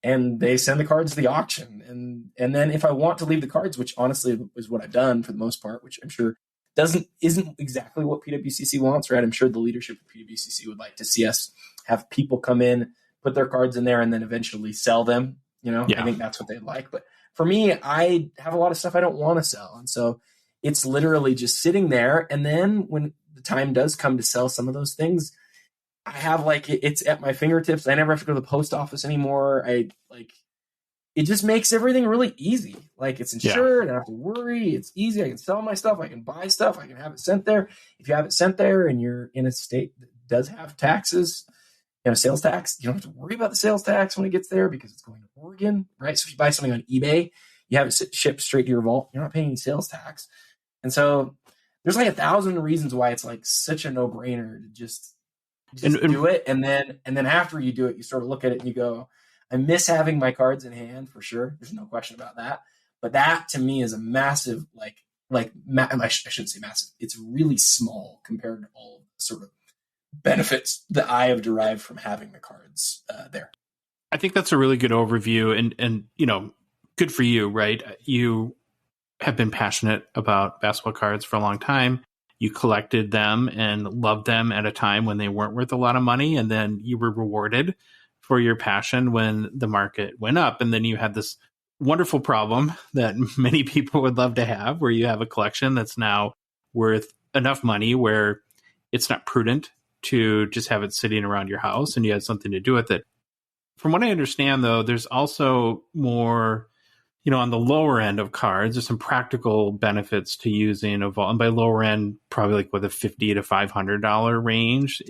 and they send the cards to the auction. And then if I want to leave the cards, which honestly is what I've done for the most part, which I'm sure isn't exactly what PWCC wants, right? I'm sure the leadership of PWCC would like to see us have people come in, put their cards in there, and then eventually sell them. I think that's what they'd like. But for me, I have a lot of stuff I don't want to sell. And so it's literally just sitting there. And then when the time does come to sell some of those things, I have it's at my fingertips. I never have to go to the post office anymore. It just makes everything really easy. Like it's insured. I don't have to worry. It's easy. I can sell my stuff. I can buy stuff. I can have it sent there. If you have it sent there and you're in a state that does have taxes, sales tax, you don't have to worry about the sales tax when it gets there because it's going to Oregon, right? So if you buy something on eBay, you have it shipped straight to your vault. You're not paying any sales tax. And so there's 1,000 reasons why it's such a no-brainer to just do it. And then after you do it, you sort of look at it and you go, I miss having my cards in hand for sure. There's no question about that. But that to me is a massive, I shouldn't say massive. It's really small compared to all the sort of benefits that I have derived from having the cards there. I think that's a really good overview and good for you, right? You have been passionate about basketball cards for a long time. You collected them and loved them at a time when they weren't worth a lot of money. And then you were rewarded for your passion when the market went up. And then you had this wonderful problem that many people would love to have, where you have a collection that's now worth enough money where it's not prudent to just have it sitting around your house and you had something to do with it. From what I understand, though, there's also more, on the lower end of cards, there's some practical benefits to using a vault. And by lower end, probably with a $50 to $500 range.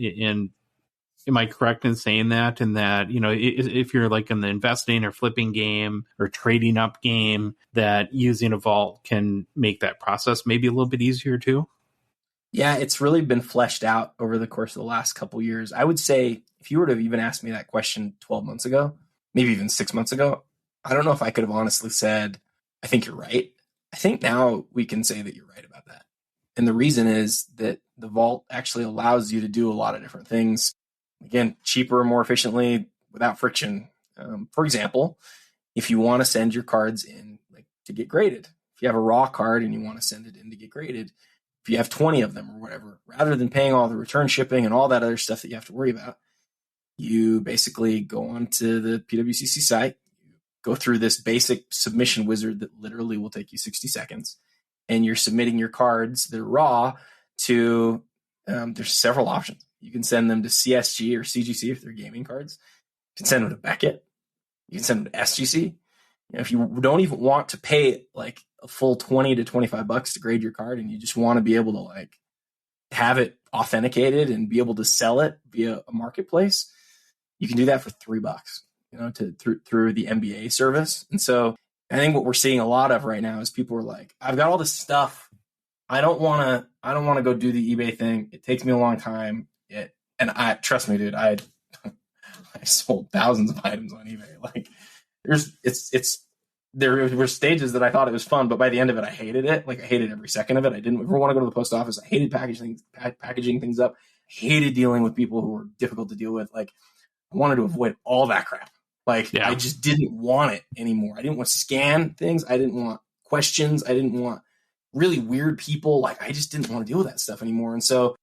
Am I correct in saying that? And that, if you're in the investing or flipping game or trading up game, that using a vault can make that process maybe a little bit easier too? Yeah, it's really been fleshed out over the course of the last couple of years. I would say if you were to have even asked me that question 12 months ago, maybe even 6 months ago, I don't know if I could have honestly said, I think you're right. I think now we can say that you're right about that. And the reason is that the vault actually allows you to do a lot of different things. Again, cheaper, more efficiently, without friction. For example, if you want to send your cards in to get graded, if you have a raw card and you want to send it in to get graded, if you have 20 of them or whatever, rather than paying all the return shipping and all that other stuff that you have to worry about, You basically go onto the PWCC site, go through this basic submission wizard that literally will take you 60 seconds, and you're submitting your cards that are raw to, there's several options. You can send them to CSG or CGC if they're gaming cards. You can send them to Beckett. You can send them to SGC. You know, if you don't even want to pay like a full 20 to 25 bucks to grade your card, and you just want to be able to like have it authenticated and be able to sell it via a marketplace, you can do that for $3, you know, through the MBA service. And so I think what we're seeing a lot of right now is people are like, I've got all this stuff. I don't want to go do the eBay thing. It takes me a long time. Trust me, dude, I sold thousands of items on eBay. Like there were stages that I thought it was fun, but by the end of it, I hated it. Like I hated every second of it. I didn't ever want to go to the post office. I hated packaging things up. I hated dealing with people who were difficult to deal with. Like I wanted to avoid all that crap. Like I just didn't want it anymore. I didn't want to scan things. I didn't want questions. I didn't want really weird people. Like I just didn't want to deal with that stuff anymore. And so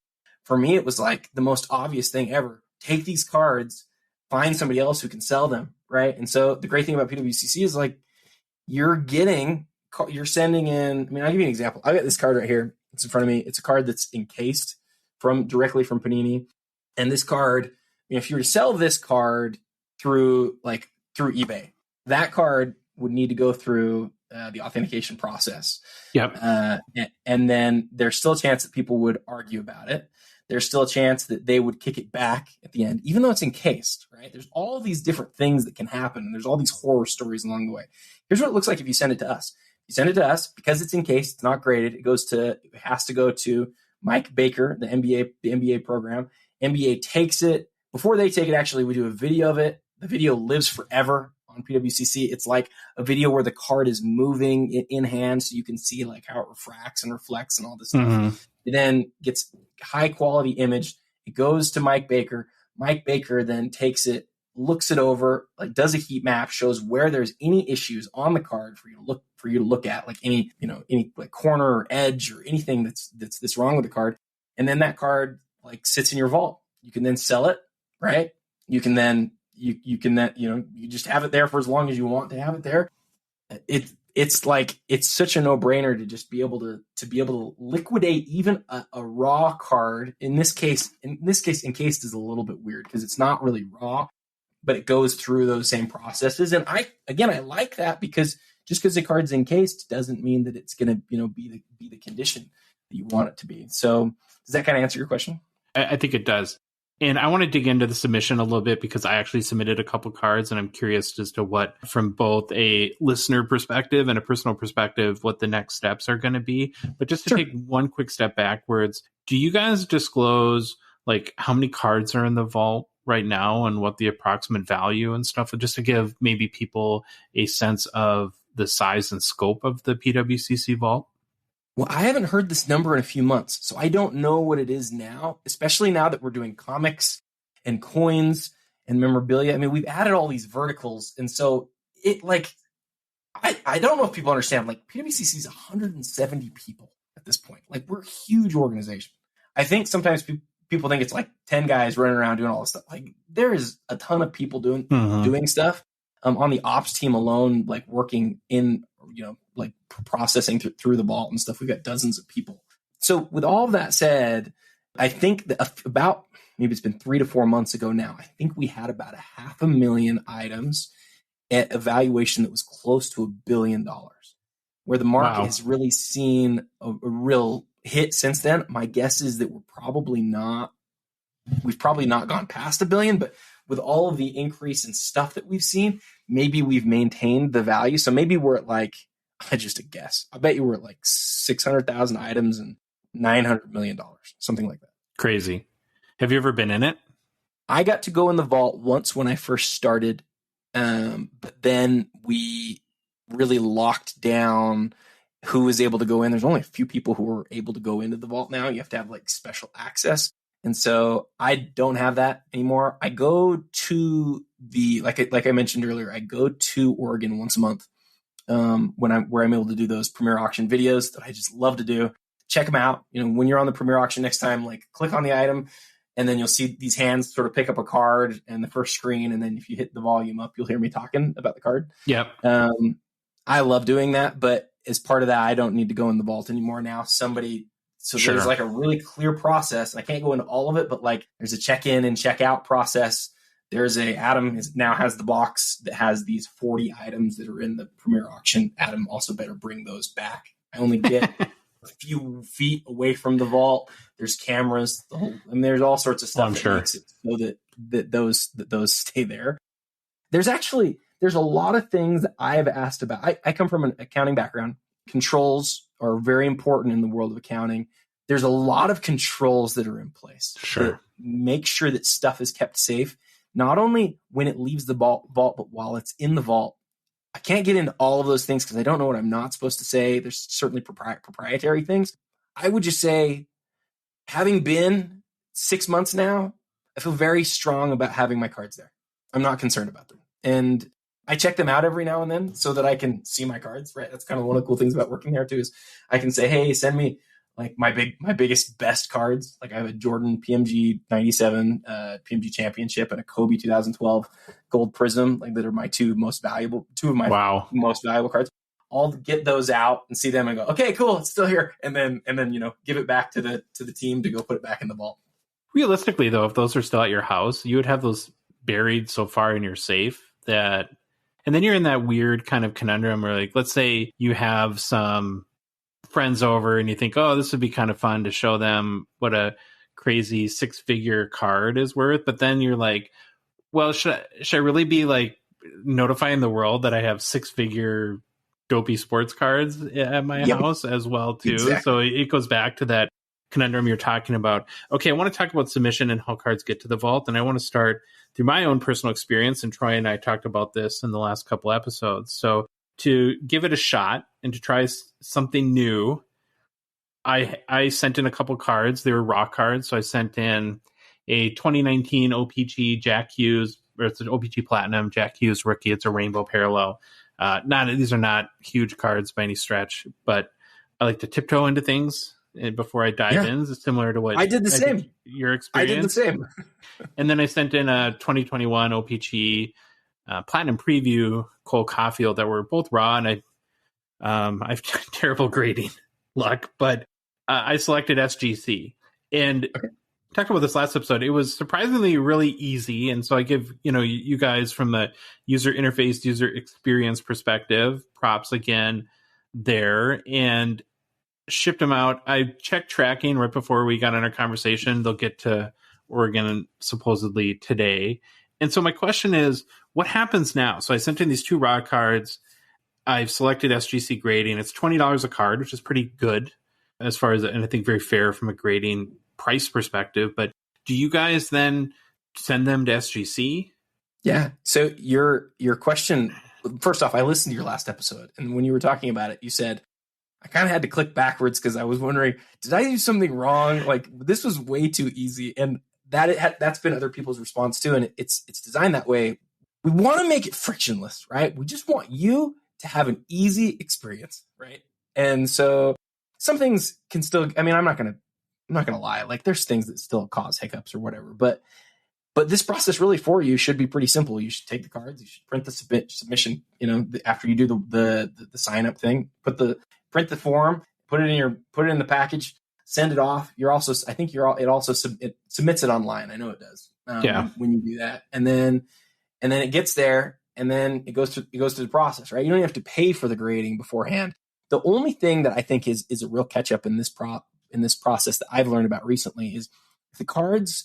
for me, it was like the most obvious thing ever. Take these cards, find somebody else who can sell them, right? And so the great thing about PWCC is like you're sending in. I mean, I'll give you an example. I got this card right here. It's in front of me. It's a card that's encased directly from Panini. And this card, you know, if you were to sell this card through eBay, that card would need to go through the authentication process. Yep. And then there's still a chance that people would argue about it. There's still a chance that they would kick it back at the end, even though it's encased, right? There's all these different things that can happen. And there's all these horror stories along the way. Here's what it looks like if you send it to us. You send it to us because it's encased, it's not graded. It has to go to Mike Baker, the MBA program. MBA takes it. Before they take it, actually, we do a video of it. The video lives forever on PWCC. It's like a video where the card is moving in hand, so you can see like how it refracts and reflects and all this stuff. Mm-hmm. It then gets high quality image. It goes to Mike Baker. Mike Baker then takes it, looks it over, like does a heat map, shows where there's any issues on the card for you to look at, like any like corner or edge or anything that's wrong with the card. And then that card like sits in your vault. You can then sell it, right? You can then you just have it there for as long as you want to have it there. It's such a no-brainer to just be able to liquidate even a raw card. In this case, encased is a little bit weird because it's not really raw, but it goes through those same processes. And I like that because just because the card's encased doesn't mean that it's going to be the condition that you want it to be. So does that kind of answer your question? I think it does. And I want to dig into the submission a little bit because I actually submitted a couple cards and I'm curious as to what, from both a listener perspective and a personal perspective, what the next steps are going to be. But just to take one quick step backwards, do you guys disclose like how many cards are in the vault right now and what the approximate value and stuff, just to give maybe people a sense of the size and scope of the PWCC vault? Well, I haven't heard this number in a few months, so I don't know what it is now, especially now that we're doing comics and coins and memorabilia. I mean, we've added all these verticals, and so it like, I don't know if people understand, like PWCC is 170 people at this point. Like we're a huge organization. I think sometimes people think it's like 10 guys running around doing all this stuff. Like there is a ton of people doing stuff on the ops team alone, like working in, like processing through the vault and stuff. We've got dozens of people. So with all of that said, I think that about maybe it's been 3 to 4 months ago now, I think we had about 500,000 items at a valuation that was close to $1 billion, where the market has really seen a real hit since then. My guess is that we've probably not gone past $1 billion, but with all of the increase in stuff that we've seen, maybe we've maintained the value. So maybe we're at like, just a guess, I bet you we're at like 600,000 items and $900 million, something like that. Crazy. Have you ever been in it? I got to go in the vault once when I first started, but then we really locked down who was able to go in. There's only a few people who are able to go into the vault now. You have to have like special access. And so I don't have that anymore. I go to like I mentioned earlier, I go to Oregon once a month where I'm able to do those premier auction videos that I just love to do. Check them out. When you're on the premier auction next time, like click on the item, and then you'll see these hands sort of pick up a card and the first screen, and then if you hit the volume up, you'll hear me talking about the card. Yep. I love doing that, but as part of that, I don't need to go in the vault anymore now. Sure. There's like a really clear process. I can't go into all of it, but like there's a check-in and check-out process. Adam now has the box that has these 40 items that are in the premier auction. Adam also better bring those back. I only get a few feet away from the vault. There's cameras. There's all sorts of stuff makes it so that those stay there. There's a lot of things that I've asked about. I come from an accounting background. Controls are very important in the world of accounting. There's a lot of controls that are in place. Sure. Make sure that stuff is kept safe, not only when it leaves the vault, but while it's in the vault. I can't get into all of those things because I don't know what I'm not supposed to say. There's certainly proprietary things. I would just say, having been 6 months now, I feel very strong about having my cards there. I'm not concerned about them. And I check them out every now and then so that I can see my cards, right? That's kind of one of the cool things about working there too, is I can say, hey, send me like my biggest, best cards. Like I have a Jordan PMG 97 PMG championship and a Kobe 2012 gold prism, like that are my two of my most valuable cards. I'll get those out and see them and go, okay, cool, it's still here. And then, give it back to the team to go put it back in the vault. Realistically though, if those are still at your house, you would have those buried so far in your safe that, and then you're in that weird kind of conundrum where, like, let's say you have some friends over and you think, oh, this would be kind of fun to show them what a crazy 6-figure card is worth. But then you're like, well, should I really be like notifying the world that I have 6-figure dopey sports cards at my house as well too? Exactly. So it goes back to that conundrum you're talking about. Okay, I want to talk about submission and how cards get to the vault, and I want to start through my own personal experience, and Troy and I talked about this in the last couple episodes. So to give it a shot and to try something new, I sent in a couple cards. They were raw cards. So I sent in a 2019 OPG Jack Hughes, or it's an OPG Platinum Jack Hughes rookie. It's a rainbow parallel. These are not huge cards by any stretch, but I like to tiptoe into things before I dive in. It's similar to what I did the same. Your experience. I did the same. And then I sent in a 2021 OPG Platinum Preview Cole Caulfield that were both raw, and I've terrible grading luck, but I selected SGC. And talked about this last episode. It was surprisingly really easy, and so I give you guys from the user interface, user experience perspective, props again there, and shipped them out. I checked tracking right before we got on our conversation. They'll get to Oregon supposedly today. And so my question is, what happens now? So I sent in these 2 raw cards. I've selected SGC grading. It's $20 a card, which is pretty good as far as, and I think very fair from a grading price perspective. But do you guys then send them to SGC? Yeah. So your question, first off, I listened to your last episode, and when you were talking about it, you said, I kind of had to click backwards because I was wondering, did I do something wrong? Like, this was way too easy. And that's been other people's response too. And it's designed that way. We want to make it frictionless, right? We just want you to have an easy experience, right? And so some things can still, I'm not going to lie. Like, there's things that still cause hiccups or whatever, but this process really for you should be pretty simple. You should take the cards, you should print the submission, after you do the sign up thing, print the form, put it in the package, send it off. It also submits it online. I know it does. When you do that, and then it gets there, and then it goes to the process, right? You don't have to pay for the grading beforehand. The only thing that I think is a real catch up in this process that I've learned about recently is the cards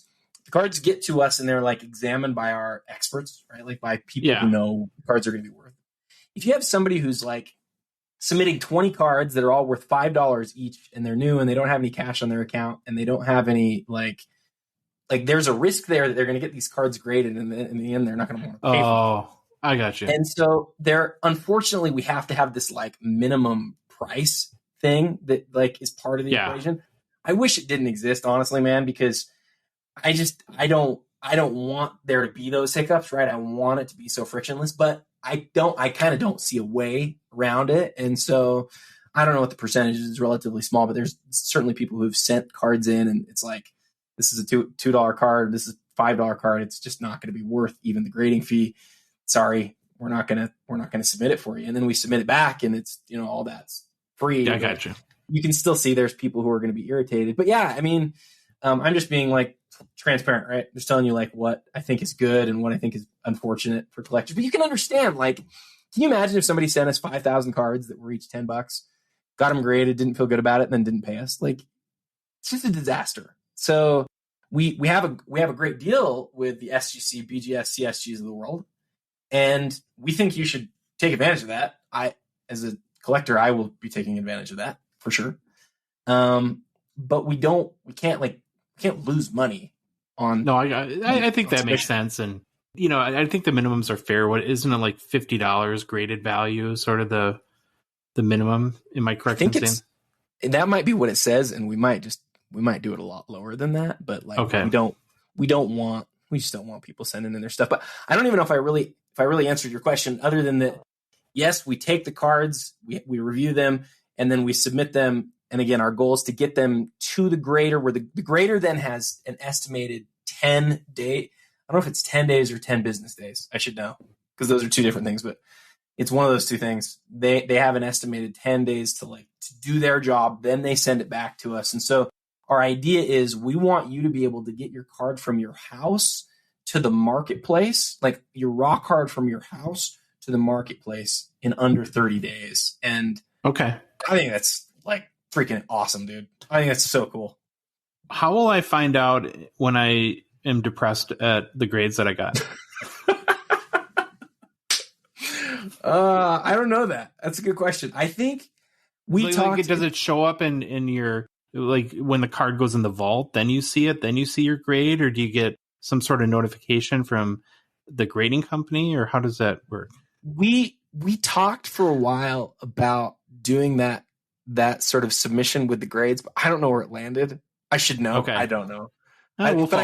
get to us and they're like examined by our experts, right? Like by people who know the cards are going to be worth. If you have somebody who's like submitting 20 cards that are all worth $5 each, and they're new and they don't have any cash on their account, and they don't have any like there's a risk there that they're going to get these cards graded, and in the end they're not going to want to pay for them. I got you. And so unfortunately, we have to have this like minimum price thing that like is part of the equation. I wish it didn't exist, honestly, man, because I don't want there to be those hiccups, right? I want it to be so frictionless, but I kind of don't see a way around it. And so I don't know what the percentage is, relatively small, but there's certainly people who've sent cards in, and it's like, this is a $2 card. This is $5 card. It's just not going to be worth even the grading fee. Sorry, we're not going to submit it for you. And then we submit it back, and it's, all that's free. Yeah, I got you. You can still see there's people who are going to be irritated. But yeah, I mean, I'm just being like transparent, right? Just telling you like what I think is good and what I think is unfortunate for collectors. But you can understand, like, can you imagine if somebody sent us 5,000 cards that were each $10, got them graded, didn't feel good about it, and then didn't pay us? Like, it's just a disaster. So we have a great deal with the SGC, BGS, CSGs of the world, and we think you should take advantage of that. As a collector, I will be taking advantage of that for sure. But we can't lose money on. No, I think that makes sense. And, I think the minimums are fair. What isn't it like $50 graded value, sort of the minimum? Am I correct in saying? That might be what it says. And we might do it a lot lower than that, but like, okay. we just don't want people sending in their stuff. But I don't even know if I really answered your question, other than that. Yes, we take the cards, we review them, and then we submit them. And again, our goal is to get them to the grader, where the grader then has an estimated 10-day. I don't know if it's 10 days or 10 business days. I should know, because those are two different things, but it's one of those two things. They have an estimated 10 days to do their job. Then they send it back to us. And so our idea is we want you to be able to get your card from your house to the marketplace, like your raw card from your house to the marketplace in under 30 days. And okay, I think that's like freaking awesome, dude. I think that's so cool. How will I find out when I am depressed at the grades that I got? I don't know that. That's a good question. I think does it show up in your, like, when the card goes in the vault, then you see it, then you see your grade, or do you get some sort of notification from the grading company, or how does that work? We talked for a while about doing that sort of submission with the grades, but I don't know where it landed. I should know. Okay. I don't know. We'll but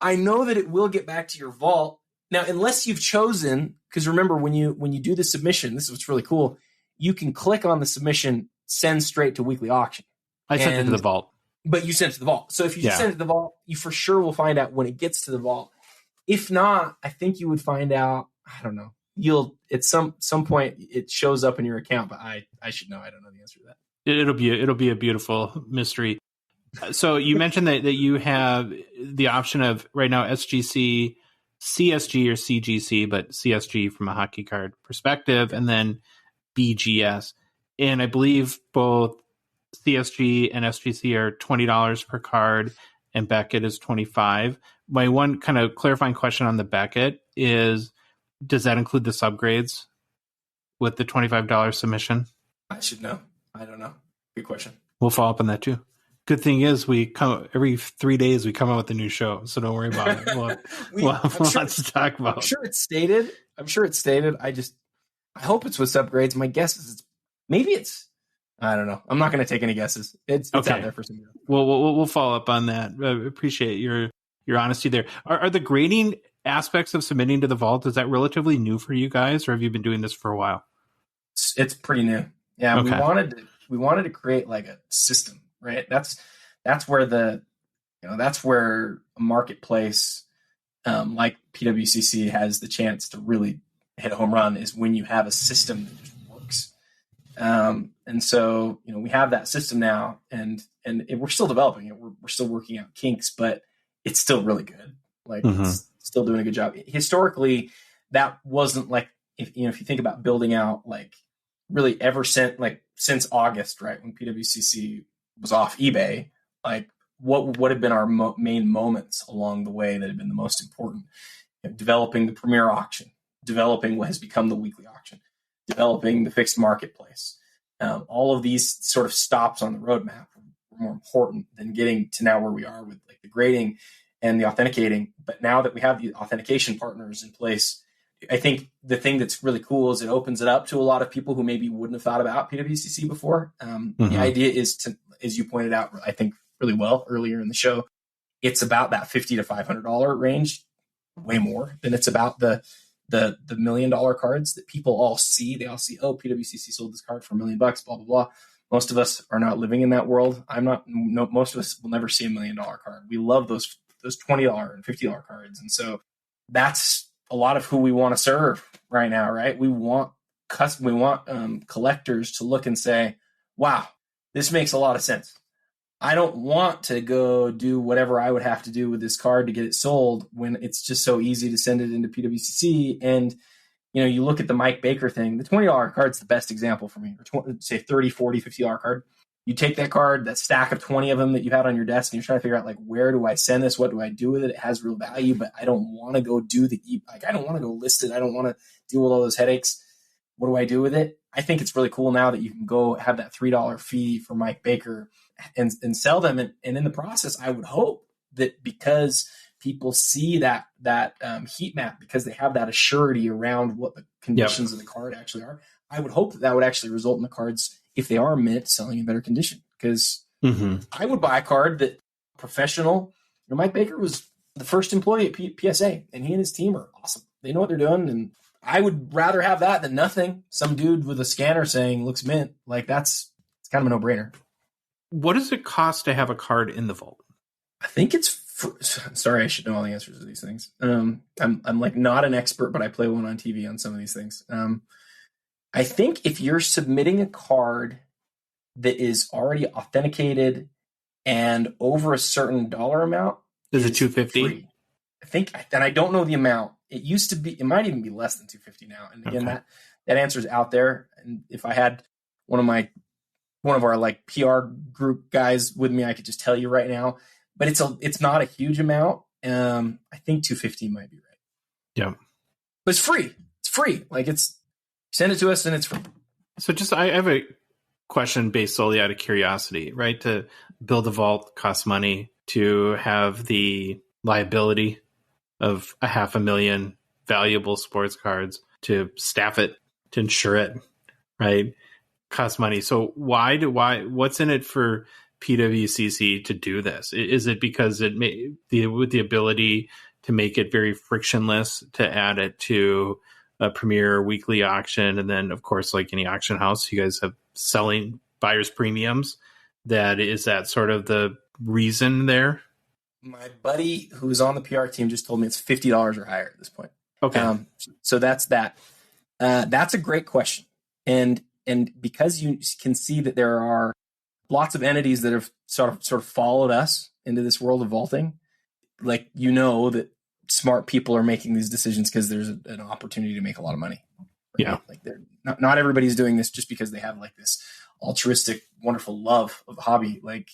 I know that it will get back to your vault. Now, unless you've chosen, because remember, when you do the submission, this is what's really cool. You can click on the submission, send straight to weekly auction. I sent it to the vault. But you sent it to the vault. So if you send it to the vault, you for sure will find out when it gets to the vault. If not, I think you would find out, I don't know. You'll at some point it shows up in your account, but I should know. I don't know the answer to that. It'll be a beautiful mystery. So you mentioned that you have the option of right now SGC, CSG or CGC, but CSG from a hockey card perspective, and then BGS. And I believe both CSG and SGC are $20 per card, and Beckett is $25. My one kind of clarifying question on the Beckett is, does that include the subgrades with the $25 submission? I should know. I don't know. Good question. We'll follow up on that too. Good thing is we come every 3 days, we come out with a new show, so don't worry about it. We'll have lots to talk about. I'm sure it's stated. I hope it's with subgrades. My guess is I don't know. I'm not going to take any guesses. It's okay. Out there for some. We'll follow up on that. Appreciate your honesty there. Are the grading aspects of submitting to the vault, is that relatively new for you guys, or have you been doing this for a while? It's pretty new. Yeah, okay. We wanted to create like a system, right? That's where that's where a marketplace like PWCC has the chance to really hit a home run, is when you have a system that just works. And so, we have that system now, and we're still developing it. We're still working out kinks, but it's still really good. Like, It's still doing a good job. Historically, that wasn't like, if you think about building out, like, really ever since August, right, when PWCC was off eBay, like, what have been our main moments along the way that have been the most important? Developing the premier auction, developing what has become the weekly auction, developing the fixed marketplace. All of these sort of stops on the roadmap were more important than getting to now where we are with like the grading and the authenticating. But now that we have the authentication partners in place, I think the thing that's really cool is it opens it up to a lot of people who maybe wouldn't have thought about PWCC before. The idea is to, as you pointed out, I think really well earlier in the show, it's about that $50 to $500 range, way more than it's about the $1 million cards that people all see. They all see, oh, PWCC sold this card for $1 million, blah, blah, blah. Most of us are not living in that world. Most of us will never see $1 million card. We love those $20 and $50 cards. And so that's a lot of who we want to serve right now, right? We want collectors to look and say, wow, this makes a lot of sense. I don't want to go do whatever I would have to do with this card to get it sold when it's just so easy to send it into PWCC. And, you look at the Mike Baker thing, the $20 card's the best example for me, or say $30, $40, $50 card. You take that card, that stack of 20 of them that you've had on your desk, and you're trying to figure out, like, where do I send this? What do I do with it? It has real value, but I don't want to go do I don't want to go list it. I don't want to deal with all those headaches. What do I do with it? I think it's really cool now that you can go have that $3 fee for Mike Baker and sell them. And in the process, I would hope that because people see that heat map, because they have that assurity around what the conditions of the card actually are, I would hope that would actually result in the cards, if they are mint, selling in better condition. Because I would buy a card that professional. Mike Baker was the first employee at PSA, and he and his team are awesome. They know what they're doing, and I would rather have that than nothing. Some dude with a scanner saying looks mint. Like, it's kind of a no-brainer. What does it cost to have a card in the vault? I think it's sorry, I should know all the answers to these things. I'm like not an expert, but I play one on TV on some of these things. I think if you're submitting a card that is already authenticated and over a certain dollar amount, is it $250? I think, and I don't know the amount. It used to be, it might even be less than $250 now. And again, that answer is out there. And if I had one of our like PR group guys with me, I could just tell you right now. But it's not a huge amount. I think $250 might be right. Yeah, but it's free. It's free. Like, send it to us and it's free. So I have a question based solely out of curiosity, right? To build a vault costs money. To have the liability of 500,000 valuable sports cards, to staff it, to insure it, right, costs money. So what's in it for PWCC to do this? Is it because with the ability to make it very frictionless, to add it to a premier weekly auction, and then of course, like any auction house, you guys have selling buyers premiums? Is that sort of the reason there? My buddy who's on the PR team just told me it's $50 or higher at this point. Okay. So that's that. That's a great question. And because you can see that there are lots of entities that have sort of followed us into this world of vaulting, like, that smart people are making these decisions because there's an opportunity to make a lot of money. Right? Yeah. Like, they're not everybody's doing this just because they have like this altruistic, wonderful love of the hobby. Like,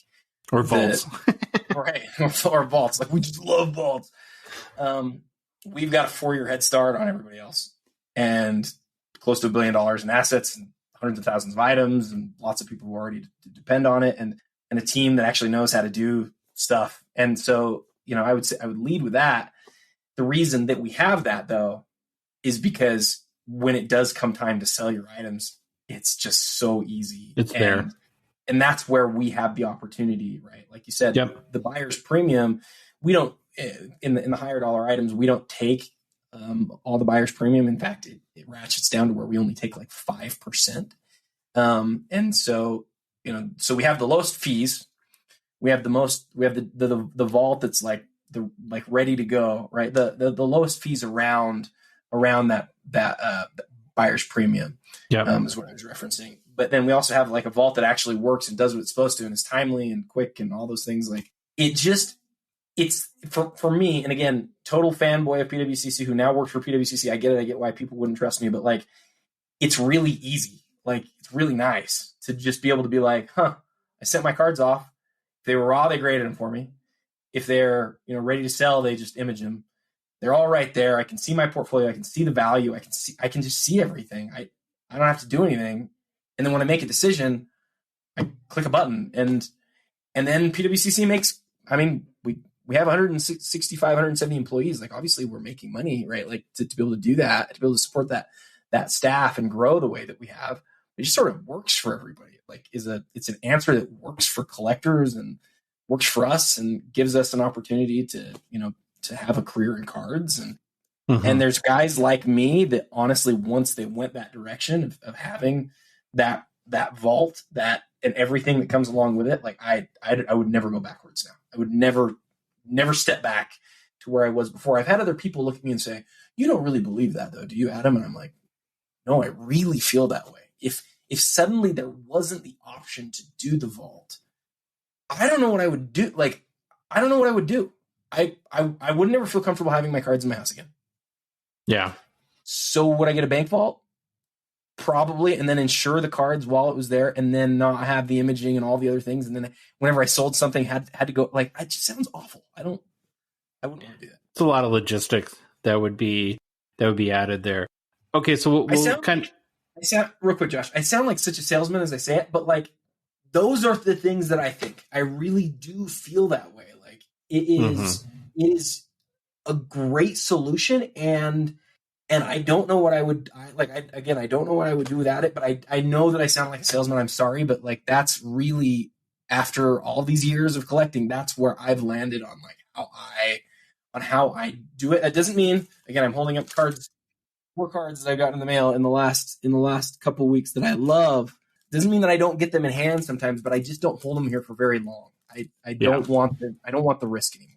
or vaults. Right. Or vaults. Like, we just love vaults. We've got a 4-year head start on everybody else, and close to $1 billion in assets, and hundreds of thousands of items, and lots of people who already depend on it, and a team that actually knows how to do stuff. And so, I would lead with that. The reason that we have that, though, is because when it does come time to sell your items, it's just so easy. It's there. And that's where we have the opportunity, right? Like you said, Yep. The buyer's premium, we don't, in the higher dollar items, we don't take all the buyer's premium. In fact, it ratchets down to where we only take like 5%. And so, so we have the lowest fees. We have the vault that's like ready to go, right? The lowest fees around that buyer's premium, is what I was referencing. But then we also have like a vault that actually works and does what it's supposed to and is timely and quick and all those things. Like, it's for me, and again, total fanboy of PWCC who now works for PWCC. I get it. I get why people wouldn't trust me, but like, it's really easy. Like, it's really nice to just be able to be like, I sent my cards off. If they were raw, they graded them for me. If they're, ready to sell, they just image them. They're all right there. I can see my portfolio. I can see the value. I can just see everything. I don't have to do anything. And then when I make a decision, I click a button, and then PWCC makes, we have 165, 170 employees. Like, obviously we're making money, right? Like, to be able to do that, to be able to support that staff and grow the way that we have, it just sort of works for everybody. Like, it's an answer that works for collectors and works for us and gives us an opportunity to have a career in cards. And there's guys like me that honestly, once they went that direction of having that that vault, and everything that comes along with it, like I would never go backwards now. I would never step back to where I was before. I've had other people look at me and say, "You don't really believe that, though, do you, Adam?" And I'm like, "No, I really feel that way. If suddenly there wasn't the option to do the vault, I don't know what I would do. Like, I don't know what I would do. I would never feel comfortable having my cards in my house again." Yeah. So would I get a bank vault? Probably, and then insure the cards while it was there, and then not have the imaging and all the other things. And then whenever I sold something, had to go. Like, it just sounds awful. I wouldn't want to do that. It's a lot of logistics that would be added there. Okay, so I sound real quick, Josh. I sound like such a salesman as I say it, but like those are the things that I think. I really do feel that way. Like it is a great solution, and I don't know what I would I don't know what I would do without it, but I know that I sound like a salesman. I'm sorry, but like that's really, after all these years of collecting, that's where I've landed on like how I do it. That doesn't mean, again, I'm holding up cards, 4 cards that I got in the mail in the last couple of weeks that I love. Doesn't mean that I don't get them in hand sometimes, but I just don't hold them here for very long. I don't want the risk anymore.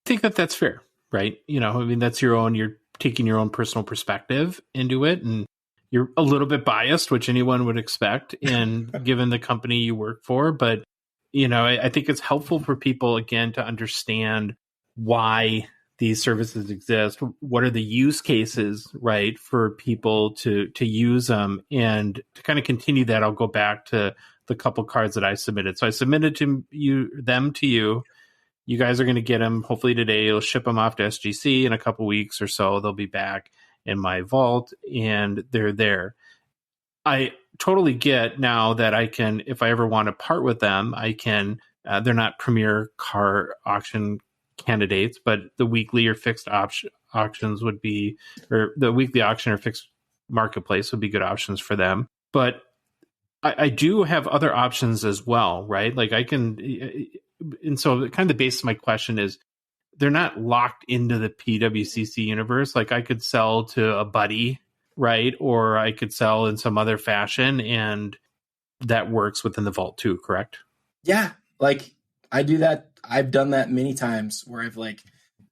I think that's fair, right? I mean, that's you're taking your own personal perspective into it, and you're a little bit biased, which anyone would expect, and given the company you work for. But, I think it's helpful for people, again, to understand why these services exist. What are the use cases, right, for people to use them? And to kind of continue that, I'll go back to the couple cards that I submitted. So I submitted them to you. You guys are going to get them hopefully today. You'll ship them off to SGC in a couple weeks or so. They'll be back in my vault, and they're there. I totally get now that I can, if I ever want to part with them, I can. They're not premier car auction candidates, but the weekly or fixed auctions would be, or the weekly auction or fixed marketplace would be good options for them. But I do have other options as well, right? Like I can. And so kind of the base of my question is, they're not locked into the PWCC universe. Like I could sell to a buddy, right? Or I could sell in some other fashion, and that works within the vault too, correct? Yeah. Like I do that. I've done that many times where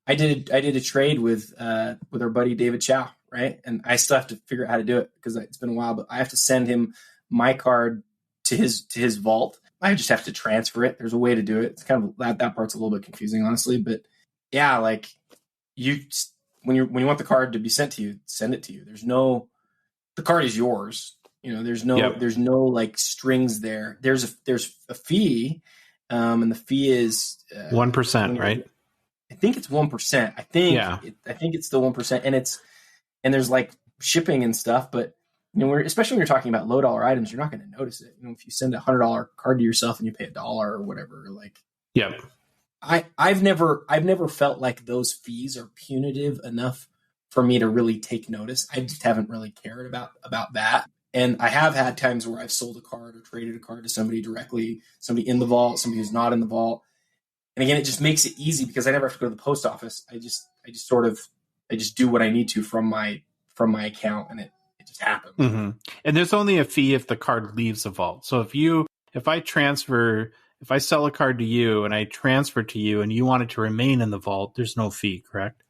I did a trade with our buddy David Chow, right? And I still have to figure out how to do it because it's been a while, but I have to send him my card to his vault. I just have to transfer it. There's a way to do it. It's kind of that part's a little bit confusing, honestly. But yeah, like when you want the card to be sent to you, send it to you. The card is yours. There's no like strings there. There's a fee, and the fee is 1%, right? I think it's 1%. I think it's the 1%, and there's like shipping and stuff, but. Especially when you're talking about low dollar items, you're not going to notice it. If you send $100 card to yourself and you pay $1 or whatever, like, yeah, I've never felt like those fees are punitive enough for me to really take notice. I just haven't really cared about that. And I have had times where I've sold a card or traded a card to somebody directly, somebody in the vault, somebody who's not in the vault. And again, it just makes it easy because I never have to go to the post office. I just do what I need to from my account, and it just happened. Mm-hmm. And there's only a fee if the card leaves the vault. So if I sell a card to you and I transfer to you and you want it to remain in the vault, there's no fee, correct?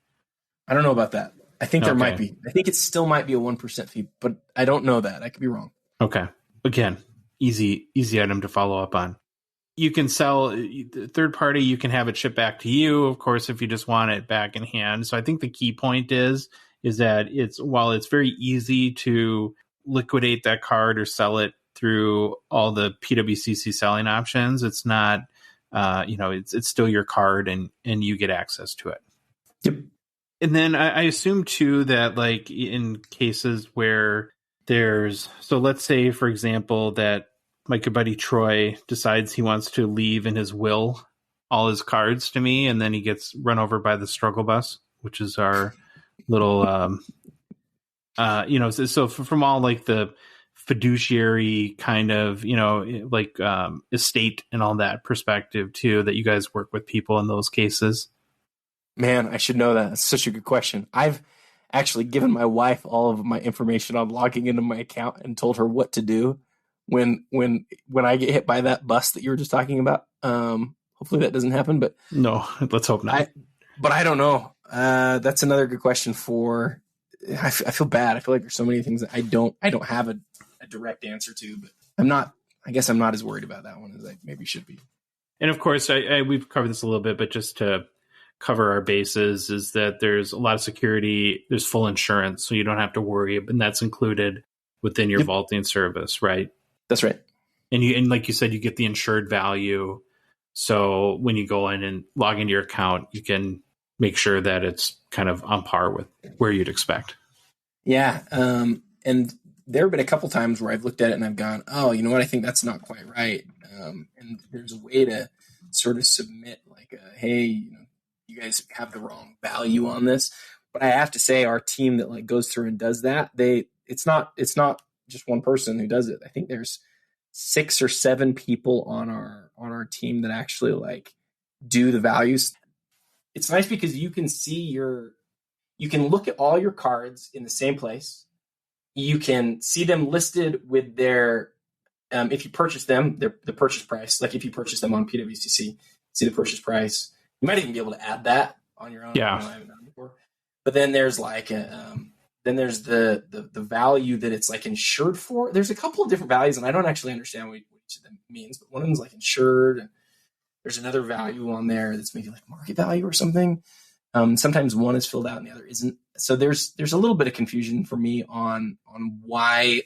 I don't know about that. I think there might be. I think it still might be a 1% fee, but I don't know that. I could be wrong. Okay. Again, easy item to follow up on. You can sell third party. You can have it shipped back to you, of course, if you just want it back in hand. So I think the key point is that while it's very easy to liquidate that card or sell it through all the PWCC selling options, it's not, it's still your card and you get access to it. Yep. And then I assume too that like in cases where so let's say, for example, that my good buddy Troy decides he wants to leave in his will all his cards to me, and then he gets run over by the struggle bus, which is our little so from all like the fiduciary kind of estate and all that perspective too, that you guys work with people in those cases. Man, I should know that. That's such a good question. I've actually given my wife all of my information on logging into my account and told her what to do when I get hit by that bus that you were just talking about. Hopefully that doesn't happen, but no, let's hope not. But I don't know. That's another good question for. I feel bad. I feel like there's so many things that I don't have a direct answer to, but I guess I'm not as worried about that one as I maybe should be. And of course, we've covered this a little bit, but just to cover our bases, is that there's a lot of security. There's full insurance, so you don't have to worry, and that's included within your vaulting service, right? That's right. And like you said, you get the insured value. So when you go in and log into your account, you can make sure that it's kind of on par with where you'd expect. Yeah. And there have been a couple times where I've looked at it and I've gone, oh, you know what? I think that's not quite right. And there's a way to sort of submit like, hey, you guys have the wrong value on this. But I have to say our team that like goes through and does that, it's not just one person who does it. I think there's 6 or 7 people on our team that actually like do the values. It's nice because you can look at all your cards in the same place. You can see them listed with their, if you purchase them, the purchase price. Like if you purchase them on PWCC, see the purchase price. You might even be able to add that on your own. Yeah. I haven't done it before. But then there's like then there's the value that it's like insured for. There's a couple of different values, and I don't actually understand what each of them means. But one of them is like insured. And there's another value on there that's maybe like market value or something. Sometimes one is filled out and the other isn't. So there's a little bit of confusion for me on why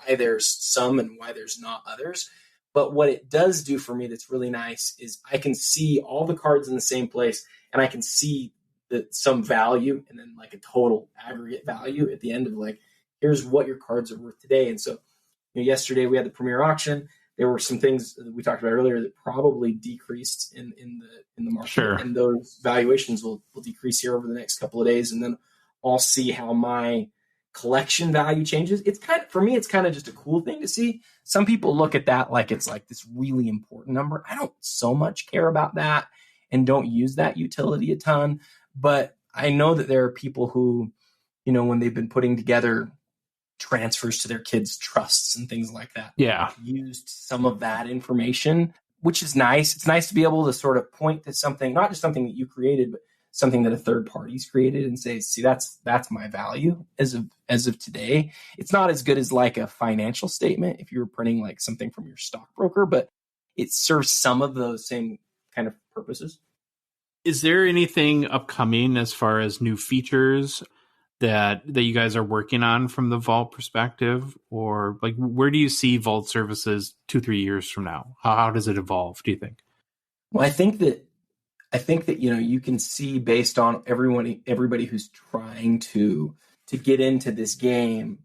there's some and why there's not others. But what it does do for me that's really nice is I can see all the cards in the same place, and I can see some value and then like a total aggregate value at the end of like, here's what your cards are worth today. And so yesterday we had the premier auction. There were some things that we talked about earlier that probably decreased in the market. Sure. And those valuations will decrease here over the next couple of days. And then I'll see how my collection value changes. It's for me, it's kind of just a cool thing to see. Some people look at that like it's like this really important number. I don't so much care about that and don't use that utility a ton. But I know that there are people who, when they've been putting together transfers to their kids' trusts and things like that. Yeah. Used some of that information, which is nice. It's nice to be able to sort of point to something, not just something that you created, but something that a third party's created and say, see, that's my value as of today. It's not as good as like a financial statement if you were printing like something from your stockbroker, but it serves some of those same kind of purposes. Is there anything upcoming as far as new features that you guys are working on from the Vault perspective? Or like, where do you see Vault services 2-3 years from now? How does it evolve, do you think? Well, I think that you can see based on everybody who's trying to get into this game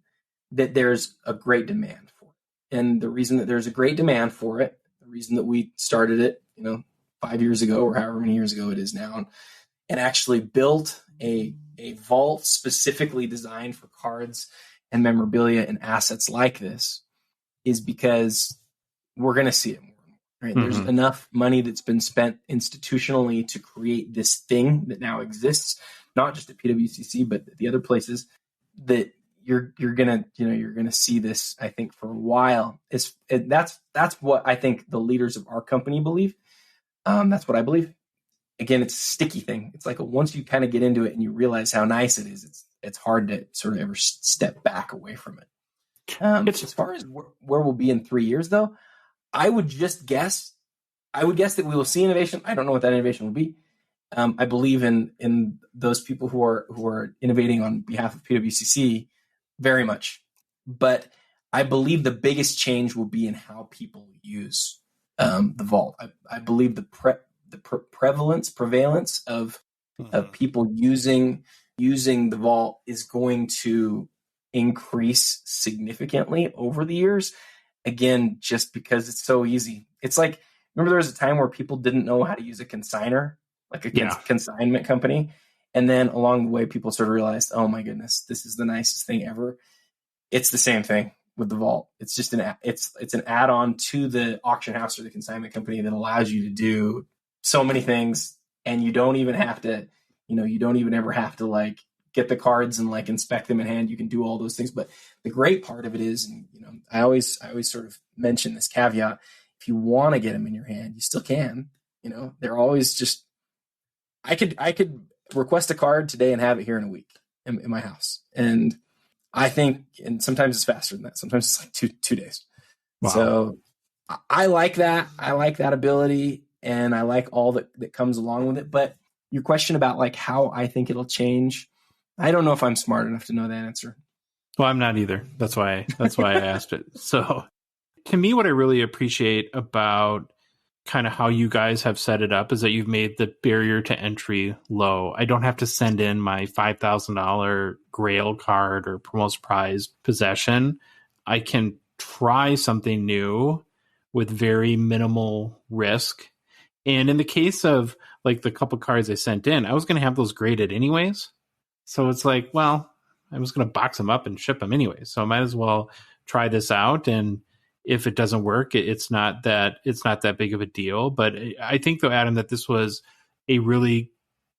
that there's a great demand for it. And the reason that there's a great demand for it, the reason that we started it, 5 years ago or however many years ago it is now, and actually built a vault specifically designed for cards and memorabilia and assets like this, is because we're going to see it more. Right? Mm-hmm. There's enough money that's been spent institutionally to create this thing that now exists, not just at PWCC, but at the other places, that you're gonna see this, I think, for a while. That's what I think the leaders of our company believe. That's what I believe. Again, it's a sticky thing. It's like once you kind of get into it and you realize how nice it is, it's hard to sort of ever step back away from it. As far as where we'll be in 3 years, though, I would guess that we will see innovation. I don't know what that innovation will be. I believe in those people who are innovating on behalf of PWCC very much, but I believe the biggest change will be in how people use the vault. I believe the prevalence of people using the vault is going to increase significantly over the years. Again, just because it's so easy. It's like, remember there was a time where people didn't know how to use a consignor, like a consignment company. And then along the way, people sort of realized, oh my goodness, this is the nicest thing ever. It's the same thing with the vault. It's just it's an add-on to the auction house or the consignment company that allows you to do so many things. And you don't even have to, you don't even ever have to like get the cards and like inspect them in hand. You can do all those things. But the great part of it is, and I always sort of mention this caveat: if you want to get them in your hand, you still can. They're always just. I could request a card today and have it here in a week in my house, and I think, and sometimes it's faster than that. Sometimes it's like two days. Wow. So I like that. I like that ability, and I like all that comes along with it. But your question about like how I think it'll change, I don't know if I'm smart enough to know that answer. Well, I'm not either. That's why I asked it. So to me, what I really appreciate about kind of how you guys have set it up is that you've made the barrier to entry low. I don't have to send in my $5,000 Grail card or most prized possession. I can try something new with very minimal risk. And in the case of like the couple cards I sent in, I was going to have those graded anyways. So it's like, well, I was going to box them up and ship them anyways. So I might as well try this out. And if it doesn't work, it's not that big of a deal. But I think though, Adam, that this was a really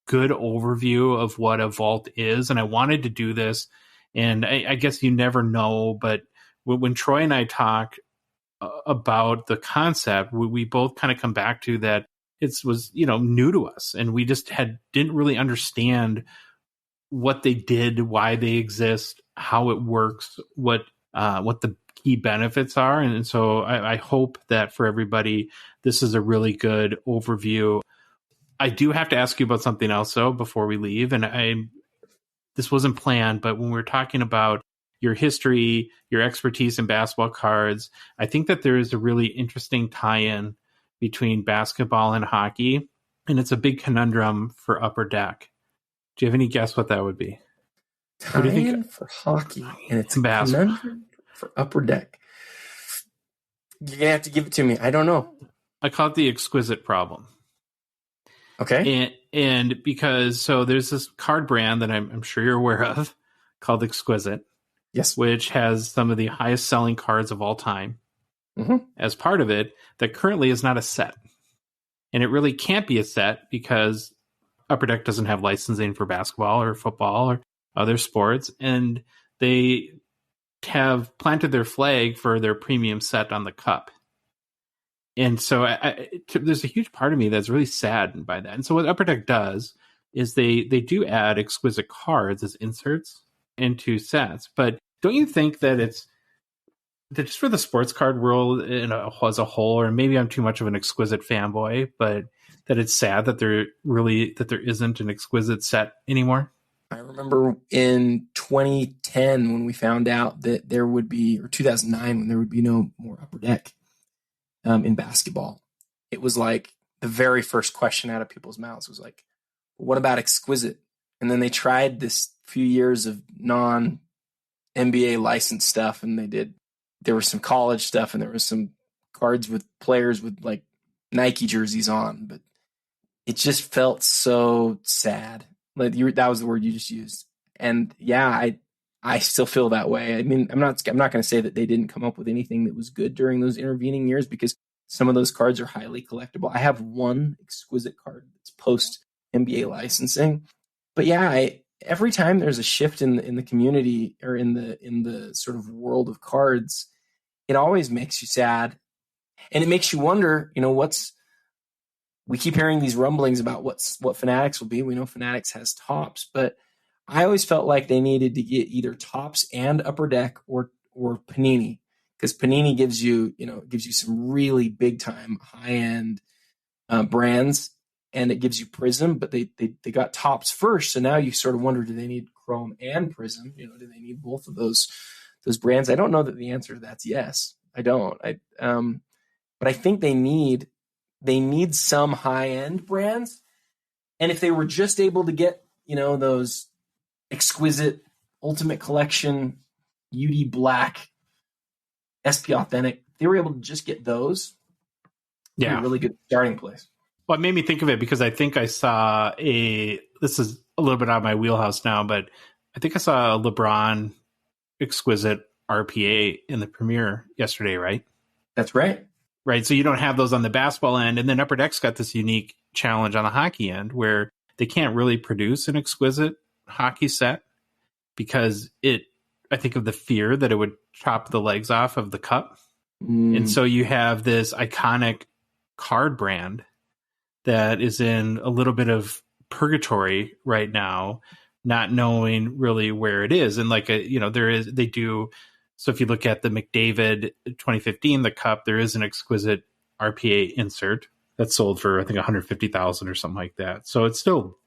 good overview of what a vault is. And I wanted to do this. And I guess you never know, but when Troy and I talk about the concept, we both kind of come back to that it was, new to us. And we just didn't really understand what they did, why they exist, how it works, what the key benefits are. And so I hope that for everybody, this is a really good overview. I do have to ask you about something else, though, before we leave. And this wasn't planned, but when we're talking about your history, your expertise in basketball cards, I think that there is a really interesting tie-in between basketball and hockey. And it's a big conundrum for Upper Deck. Do you have any guess what that would be? Tie-in for hockey, and it's a conundrum for Upper Deck. You're going to have to give it to me. I don't know. I call it the exquisite problem. Okay. And because, so there's this card brand that I'm sure you're aware of called Exquisite. Yes. Which has some of the highest selling cards of all time. Mm-hmm. As part of it, that currently is not a set. And it really can't be a set because Upper Deck doesn't have licensing for basketball or football or other sports. And they have planted their flag for their premium set on the cup. And so there's a huge part of me that's really saddened by that. And so what Upper Deck does is they do add exquisite cards as inserts into sets. But don't you think that it's that just for the sports card world as a whole, or maybe I'm too much of an exquisite fanboy, but that it's sad that there isn't an exquisite set anymore? I remember in 2010 when we found out that there would be, or 2009 when there would be no more Upper Deck in basketball. It was like the very first question out of people's mouths was like, what about exquisite? And then they tried this few years of non-NBA licensed stuff, and there was some college stuff, and there was some cards with players with like Nike jerseys on, but it just felt so sad. Like that was the word you just used. And yeah, I still feel that way. I mean, I'm not going to say that they didn't come up with anything that was good during those intervening years, because some of those cards are highly collectible. I have one exquisite card that's post NBA licensing, but yeah, every time there's a shift in the community or in the sort of world of cards, it always makes you sad, and it makes you wonder. We keep hearing these rumblings about what Fanatics will be. We know Fanatics has Topps, but I always felt like they needed to get either Topps and Upper Deck or Panini, because Panini gives you some really big time high end brands, and it gives you Prism, but they got Topps first, so now you sort of wonder, do they need Chrome and Prism? Do they need both of those brands? I don't know that the answer to that's yes. I don't. But I think they need some high end brands, and if they were just able to get those exquisite Ultimate Collection, UD Black, SP Authentic, they were able to just get those. Yeah, a really good starting place. Well, it made me think of it because I think I saw this is a little bit out of my wheelhouse now, but I think I saw a LeBron exquisite RPA in the premiere yesterday, right? That's right. Right. So you don't have those on the basketball end. And then Upper Deck's got this unique challenge on the hockey end where they can't really produce an exquisite hockey set. because I think of the fear that it would chop the legs off of the cup. And so you have this iconic card brand that is in a little bit of purgatory right now, not knowing really where it is. And so if you look at the McDavid 2015, the cup, there is an exquisite RPA insert that's sold for, I think, $150,000 or something like that. So it's still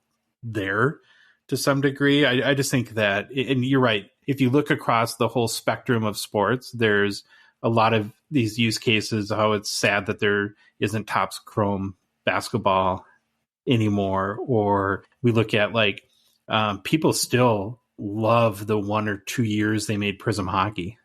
there to some degree. I just think that, and you're right, if you look across the whole spectrum of sports, there's a lot of these use cases, how it's sad that there isn't Topps Chrome basketball anymore. Or we look at people still love the 1 or 2 years they made Prism Hockey.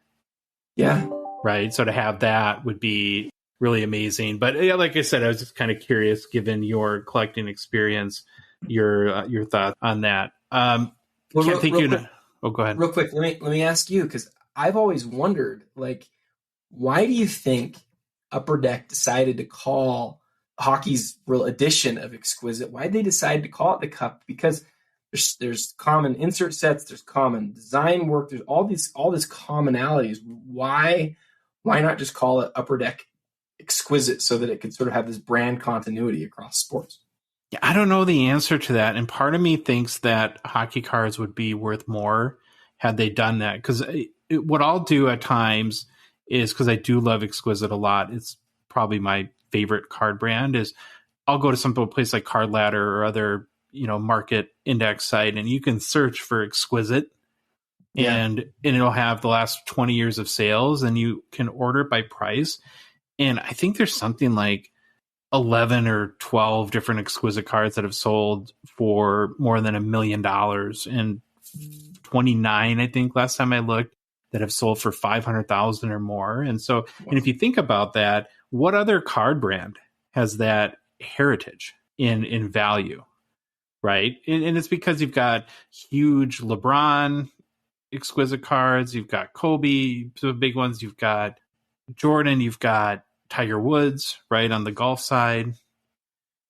Yeah. Right. So to have that would be really amazing. But yeah, like I said, I was just kind of curious, given your collecting experience, your thoughts on that. Oh, go ahead. Real quick, let me ask you, because I've always wondered, why do you think Upper Deck decided to call hockey's real edition of Exquisite? Why did they decide to call it the Cup? Because there's common insert sets, there's common design work, there's all this commonalities. Why not just call it Upper Deck Exquisite so that it could sort of have this brand continuity across sports? Yeah, I don't know the answer to that. And part of me thinks that hockey cards would be worth more had they done that. Because what I'll do at times is, because I do love Exquisite a lot, it's probably my favorite card brand, is I'll go to some place like Card Ladder or other, market index site, and you can search for Exquisite, and it'll have the last 20 years of sales, and you can order it by price. And I think there's something like 11 or 12 different Exquisite cards that have sold for more than $1 million, and 29, I think, last time I looked, that have sold for 500,000 or more. And so, and if you think about that, what other card brand has that heritage in value, right? And it's because you've got huge LeBron Exquisite cards, you've got Kobe, some big ones, you've got Jordan, you've got Tiger Woods, right, on the golf side.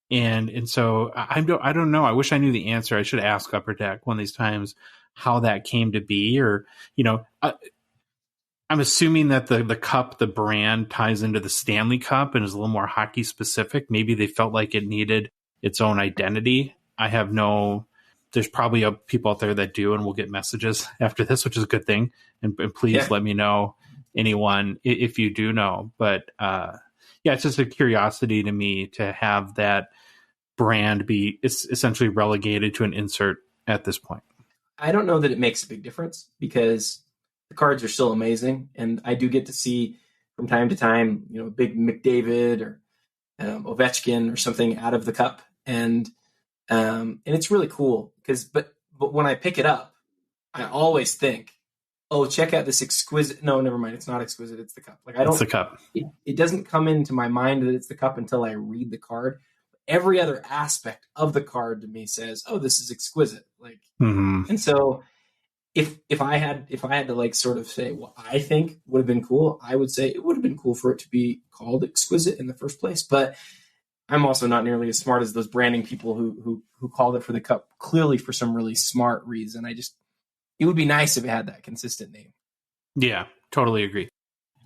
And so I don't know. I wish I knew the answer. I should ask Upper Deck one of these times how that came to be, or, I'm assuming that the cup, the brand, ties into the Stanley Cup and is a little more hockey specific. Maybe they felt like it needed its own identity. There's probably people out there that do, and we'll get messages after this, which is a good thing. And please let me know, anyone, if you do know. But it's just a curiosity to me to have that brand be essentially relegated to an insert at this point. I don't know that it makes a big difference, because the cards are still amazing, and I do get to see from time to time, big McDavid or Ovechkin or something out of the cup, and it's really cool. But when I pick it up, I always think, oh, check out this Exquisite. No, never mind. It's not Exquisite. It's the cup. It's the cup. It doesn't come into my mind that it's the cup until I read the card. Every other aspect of the card to me says, oh, this is Exquisite. And so if I had to sort of say what I think would have been cool, I would say it would have been cool for it to be called Exquisite in the first place. But I'm also not nearly as smart as those branding people who called it for the cup, clearly for some really smart reason. It would be nice if it had that consistent name. Yeah, totally agree.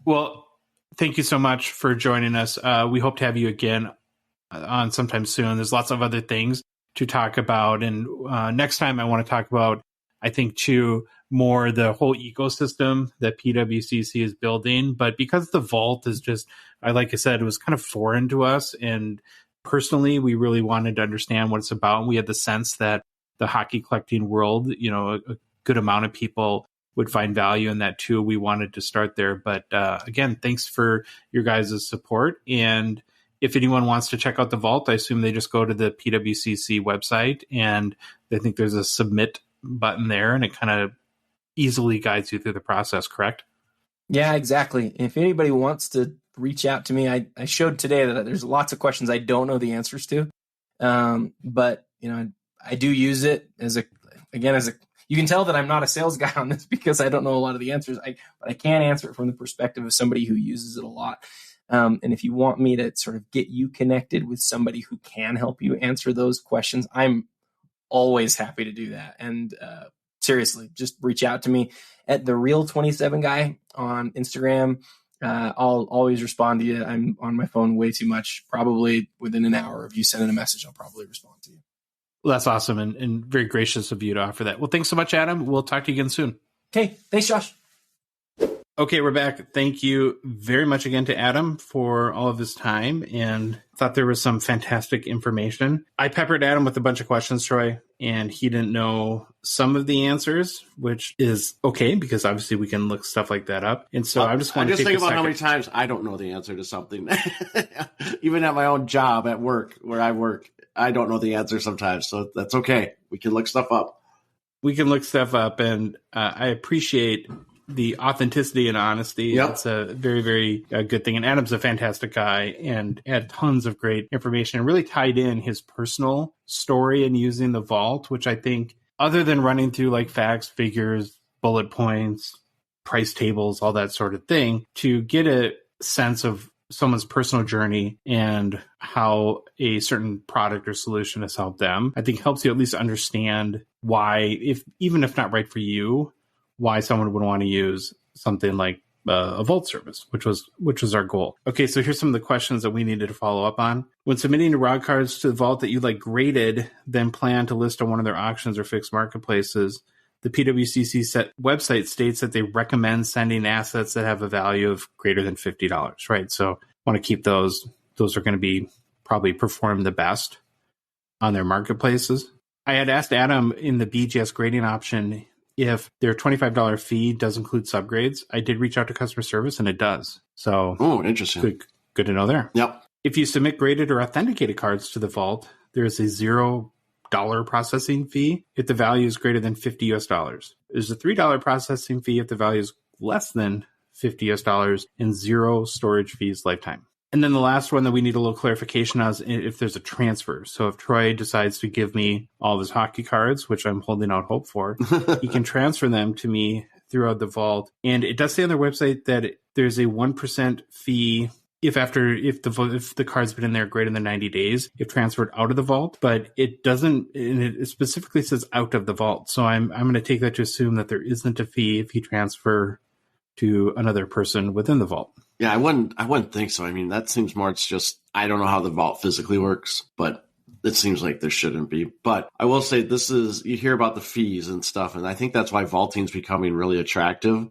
Well, thank you so much for joining us. We hope to have you again on sometime soon. There's lots of other things to talk about. And next time I want to talk about, I think, too, more the whole ecosystem that PWCC is building. But because the vault is just, like I said, it was kind of foreign to us. And personally, we really wanted to understand what it's about. And we had the sense that the hockey collecting world, a good amount of people would find value in that too. We wanted to start there. But again, thanks for your guys' support. And if anyone wants to check out the vault, I assume they just go to the PWCC website, and I think there's a submit button there, and it kind of easily guides you through the process, correct? Yeah, exactly. If anybody wants to reach out to me, I showed today that there's lots of questions I don't know the answers to. But I do use it as you can tell that I'm not a sales guy on this because I don't know a lot of the answers. But I can answer it from the perspective of somebody who uses it a lot. And if you want me to sort of get you connected with somebody who can help you answer those questions, I'm always happy to do that. And seriously, just reach out to me at the Real 27 Guy on Instagram. I'll always respond to you. I'm on my phone way too much. Probably within an hour of you sending a message, I'll probably respond to you. Well, that's awesome and very gracious of you to offer that. Well, thanks so much, Adam. We'll talk to you again soon. Okay. Thanks, Josh. Okay, we're back. Thank you very much again to Adam for all of his time, and thought there was some fantastic information. I peppered Adam with a bunch of questions, Troy, and he didn't know some of the answers, which is okay because obviously we can look stuff like that up. And so I just want to think about how many times I don't know the answer to something. Even at my own job at work, where I work, I don't know the answer sometimes. So that's okay. We can look stuff up. And I appreciate the authenticity and honesty. Yep. It's a very, very good thing. And Adam's a fantastic guy and had tons of great information and really tied in his personal story and using the vault, which I think, other than running through like facts, figures, bullet points, price tables, all that sort of thing, to get a sense of someone's personal journey and how a certain product or solution has helped them, I think helps you at least understand why, even if not right for you, why someone would want to use something like a vault service, which was our goal. Okay, so here's some of the questions that we needed to follow up on. When submitting rod cards to the vault that you like graded, then plan to list on one of their auctions or fixed marketplaces, the PWCC website states that they recommend sending assets that have a value of greater than $50, right? So want to keep those. Those are going to be probably perform the best on their marketplaces. I had asked Adam in the BGS grading option if their $25 fee does include subgrades. I did reach out to customer service and it does. So, interesting. Good to know there. Yep. If you submit graded or authenticated cards to the vault, there's a $0 processing fee if the value is greater than $50 US. There's a $3 processing fee if the value is less than $50 US and 0 storage fees lifetime. And then the last one that we need a little clarification on is if there's a transfer. So if Troy decides to give me all of his hockey cards, which I'm holding out hope for, he can transfer them to me throughout the vault. And it does say on their website that there's a 1% fee if the card's been in there greater than 90 days, if transferred out of the vault, but it doesn't, and it specifically says out of the vault. So I'm going to take that to assume that there isn't a fee if you transfer to another person within the vault. Yeah, I wouldn't think so. I mean, that seems more, it's just, I don't know how the vault physically works, but it seems like there shouldn't be. But I will say you hear about the fees and stuff, and I think that's why vaulting's becoming really attractive,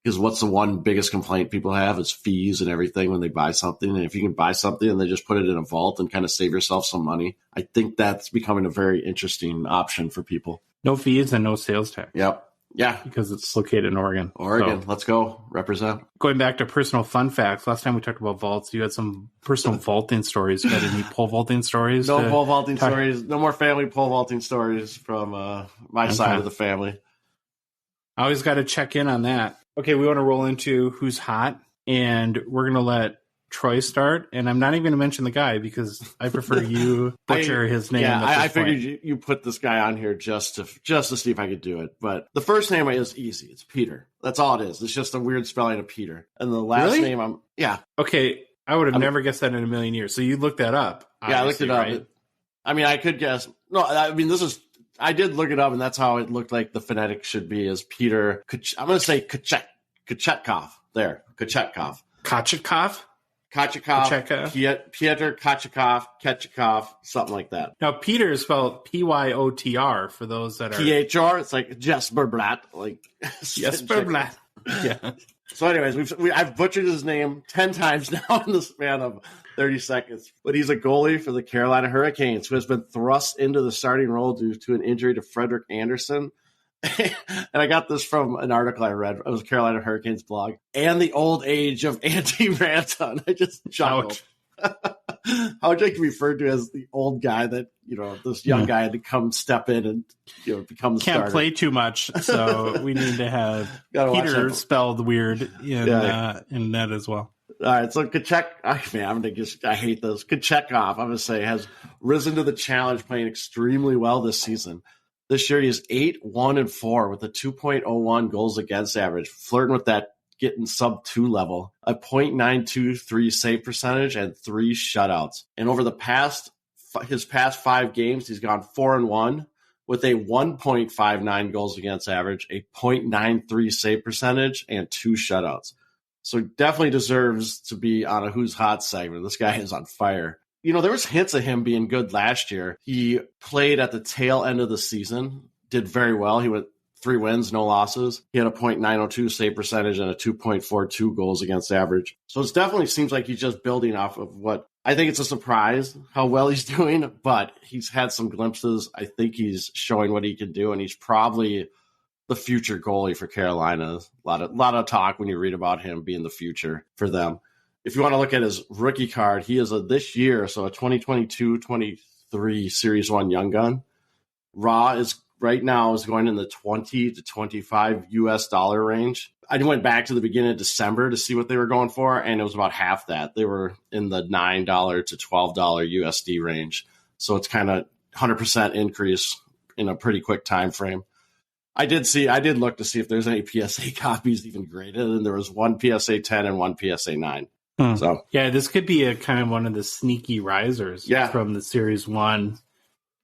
because what's the one biggest complaint people have is fees and everything when they buy something. And if you can buy something and they just put it in a vault and kind of save yourself some money, I think that's becoming a very interesting option for people. No fees and no sales tax. Yep. Yeah. Because it's located in Oregon. So, let's go. Represent. Going back to personal fun facts, last time we talked about vaults, you had some personal vaulting stories. You had any pole vaulting stories? No pole vaulting stories. No more family pole vaulting stories from my side of the family. I always got to check in on that. Okay, we want to roll into who's hot, and we're going to let Troy start. And I'm not even going to mention the guy because I prefer you butcher his name. Yeah, I figured you put this guy on here just to see if I could do it. But the first name is easy. It's Peter. That's all it is. It's just a weird spelling of Peter. And the last name, Okay, I would have never guessed that in a million years. So you looked that up. Yeah, I looked it up. Right? I mean, I could guess. No, I mean, I did look it up, and that's how it looked like the phonetic should be, is Peter. I'm going to say Kochetkov. There, Kochetkov. Kochetkov? Pyotr Kochetkov, something like that. Now, Peter is spelled Pyotr for those that are... PHR, it's like Jesper Blatt. Like Jesper Blatt. Yeah. So anyways, I've butchered his name 10 times now in the span of 30 seconds. But he's a goalie for the Carolina Hurricanes who has been thrust into the starting role due to an injury to Frederik Andersen. And I got this from an article I read. It was Carolina Hurricanes blog. And the old age of Antti Raanta. I just chuckled. How would you like to be referred to as the old guy that, this young guy had to come step in and, become the starter? Can't play too much, so we need to have Peter spelled weird in that as well. All right, so I hate those. Kochetkov, I'm going to say, has risen to the challenge, playing extremely well this season. This year, he is 8-1-4 with a 2.01 goals against average, flirting with that getting sub-2 level, a .923 save percentage, and 3 shutouts. And over his past 5 games, he's gone 4-1 with a 1.59 goals against average, a .93 save percentage, and 2 shutouts. So definitely deserves to be on a Who's Hot segment. This guy is on fire. You know, there was hints of him being good last year. He played at the tail end of the season, did very well. He went 3 wins, no losses. He had a .902 save percentage and a 2.42 goals against average. So it definitely seems like he's just building off of what I think it's a surprise how well he's doing, but he's had some glimpses. I think he's showing what he can do, and he's probably the future goalie for Carolina. A lot of talk when you read about him being the future for them. If you want to look at his rookie card, he is this year, so a 2022-23 Series 1 Young Gun. Raw is right now is going in the 20 to 25 US dollar range. I went back to the beginning of December to see what they were going for, and it was about half that. They were in the $9 to $12 USD range. So it's kind of 100% increase in a pretty quick time frame. I did look to see if there's any PSA copies even graded, and there was one PSA 10 and one PSA 9. So yeah, this could be a kind of one of the sneaky risers from the Series 1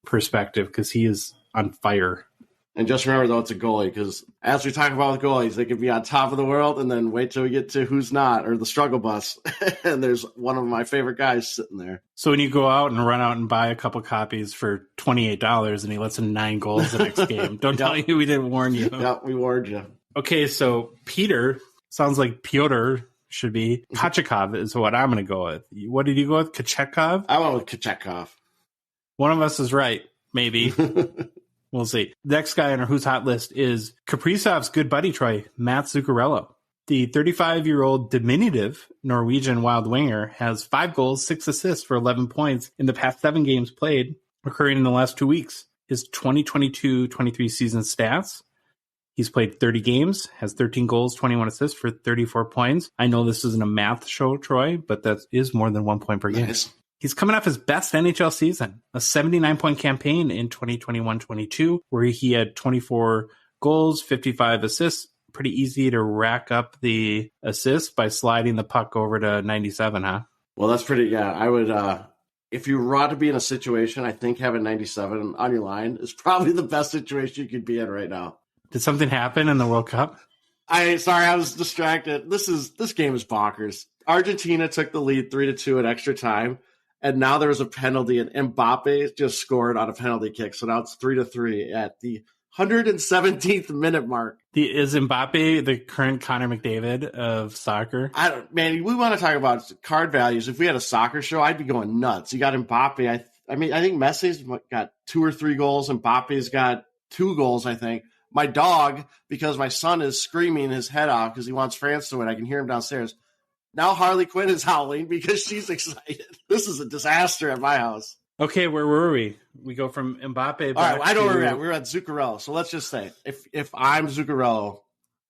perspective, because he is on fire. And just remember, though, it's a goalie, because as we talk about with goalies, they could be on top of the world and then wait till we get to Who's Not or the struggle bus. And there's one of my favorite guys sitting there. So when you go out and run out and buy a couple copies for $28 and he lets in 9 goals the next game, don't tell you we didn't warn you. Yeah, we warned you. Okay, so Peter sounds like Pyotr should be. Kochetkov is what I'm going to go with. What did you go with? Kochetkov? I went with Kochetkov. One of us is right, maybe. We'll see. Next guy on our Who's Hot list is Kaprizov's good buddy, Troy, Matt Zuccarello. The 35-year-old diminutive Norwegian wild winger has 5 goals, 6 assists for 11 points in the past 7 games played, occurring in the last 2 weeks. His 2022-23 season stats: he's played 30 games, has 13 goals, 21 assists for 34 points. I know this isn't a math show, Troy, but that is more than 1 point per game. Nice. He's coming off his best NHL season, a 79-point campaign in 2021-22, where he had 24 goals, 55 assists. Pretty easy to rack up the assists by sliding the puck over to 97, huh? Well, that's pretty, yeah. I would, if you were to be in a situation, I think having 97 on your line is probably the best situation you could be in right now. Did something happen in the World Cup? I was distracted. This game is bonkers. Argentina took the lead 3-2 at extra time. And now there's a penalty, and Mbappe just scored on a penalty kick. So now it's 3-3 at the 117th minute mark. Is Mbappe the current Connor McDavid of soccer? We want to talk about card values. If we had a soccer show, I'd be going nuts. You got Mbappe. I think Messi's got 2 or 3 goals. Mbappe's got 2 goals, I think. My dog, because my son is screaming his head off because he wants France to win. I can hear him downstairs. Now Harley Quinn is howling because she's excited. This is a disaster at my house. Okay, where were we? We go from Mbappe back All right, I know where we're at. We're at Zuccarello. So let's just say, if I'm Zuccarello,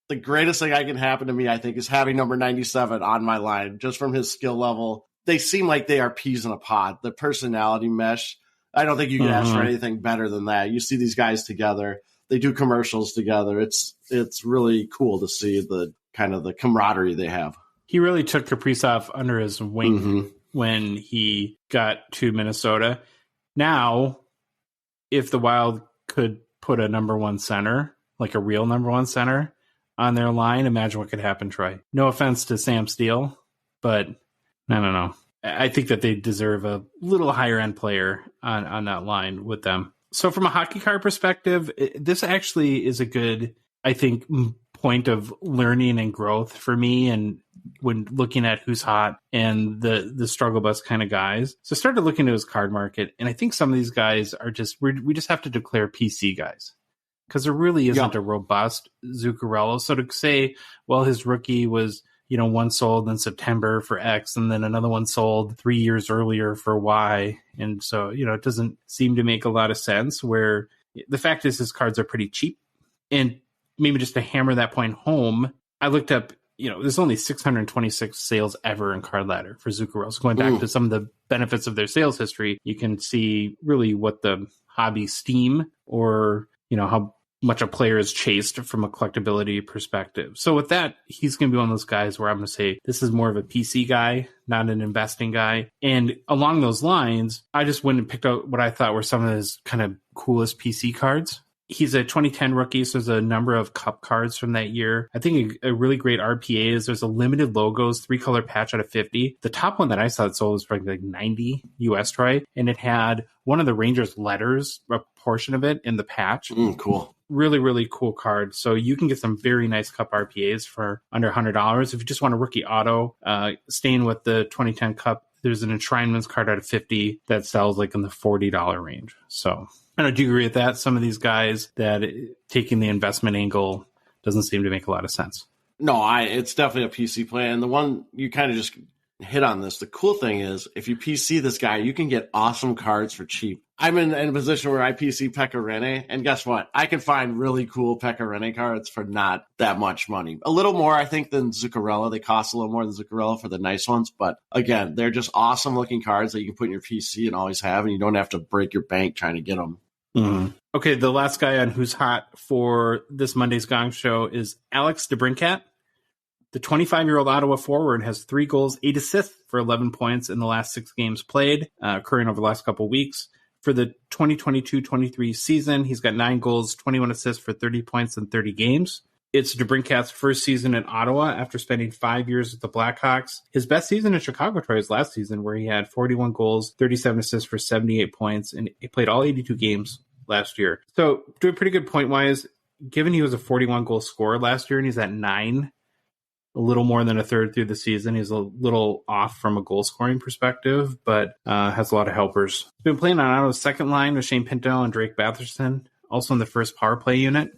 the greatest thing that can happen to me, I think, is having number 97 on my line, just from his skill level. They seem like they are peas in a pod. The personality mesh, I don't think you can ask for anything better than that. You see these guys together. They do commercials together. It's really cool to see the kind of the camaraderie they have. He really took Kaprizov under his wing when he got to Minnesota. Now, if the Wild could put a number 1 center, like a real number 1 center, on their line, imagine what could happen, Troy. No offense to Sam Steele, but I don't know. I think that they deserve a little higher end player on that line with them. So from a hockey card perspective, this actually is a good, I think, point of learning and growth for me, and when looking at Who's Hot and the struggle bus kind of guys. So I started looking at his card market, and I think some of these guys are just, we just have to declare PC guys, because there really isn't a robust Zuccarello. So to say, well, his rookie was, one sold in September for X, and then another one sold 3 years earlier for Y. And so, it doesn't seem to make a lot of sense, where the fact is his cards are pretty cheap. And maybe just to hammer that point home, I looked up, there's only 626 sales ever in Card Ladder for Zuccarello. So going back to some of the benefits of their sales history, you can see really what the hobby steam, or, how much a player is chased from a collectability perspective. So with that, he's going to be one of those guys where I'm going to say this is more of a PC guy, not an investing guy. And along those lines, I just went and picked out what I thought were some of his kind of coolest PC cards. He's a 2010 rookie, so there's a number of cup cards from that year. I think a really great RPA is there's a limited logos, 3-color patch out of 50. The top one that I saw that sold was for like 90 US, Troy, and it had one of the Rangers letters, a portion of it in the patch. Cool. Really, really cool card. So you can get some very nice cup RPAs for under $100. If you just want a rookie auto, staying with the 2010 cup, there's an enshrinements card out of 50 that sells like in the $40 range. So I don't know, do you agree with that? Some of these guys that taking the investment angle doesn't seem to make a lot of sense. No, it's definitely a PC play. And the one you kind of just hit on this, the cool thing is if you PC this guy, you can get awesome cards for cheap. I'm in a position where I PC Pekka Rinne, and guess what? I can find really cool Pekka Rinne cards for not that much money. A little more, I think, than Zuccarello. They cost a little more than Zuccarello for the nice ones. But again, they're just awesome looking cards that you can put in your PC and always have, and you don't have to break your bank trying to get them. Mm-hmm. Okay, the last guy on Who's Hot for this Monday's Gong Show is Alex DeBrincat. The 25-year-old Ottawa forward has 3 goals, 8 assists for 11 points in the last 6 games played, occurring over the last couple of weeks. For the 2022-23 season, he's got 9 goals, 21 assists for 30 points in 30 games. It's DeBrincat's first season in Ottawa after spending 5 years with the Blackhawks. His best season in Chicago, Troy, was last season, where he had 41 goals, 37 assists for 78 points, and he played all 82 games last year. So doing pretty good point-wise, given he was a 41-goal scorer last year and he's at 9, a little more than a third through the season. He's a little off from a goal-scoring perspective, but has a lot of helpers. He's been playing on Ottawa's second line with Shane Pinto and Drake Batherson, also in the first power play unit.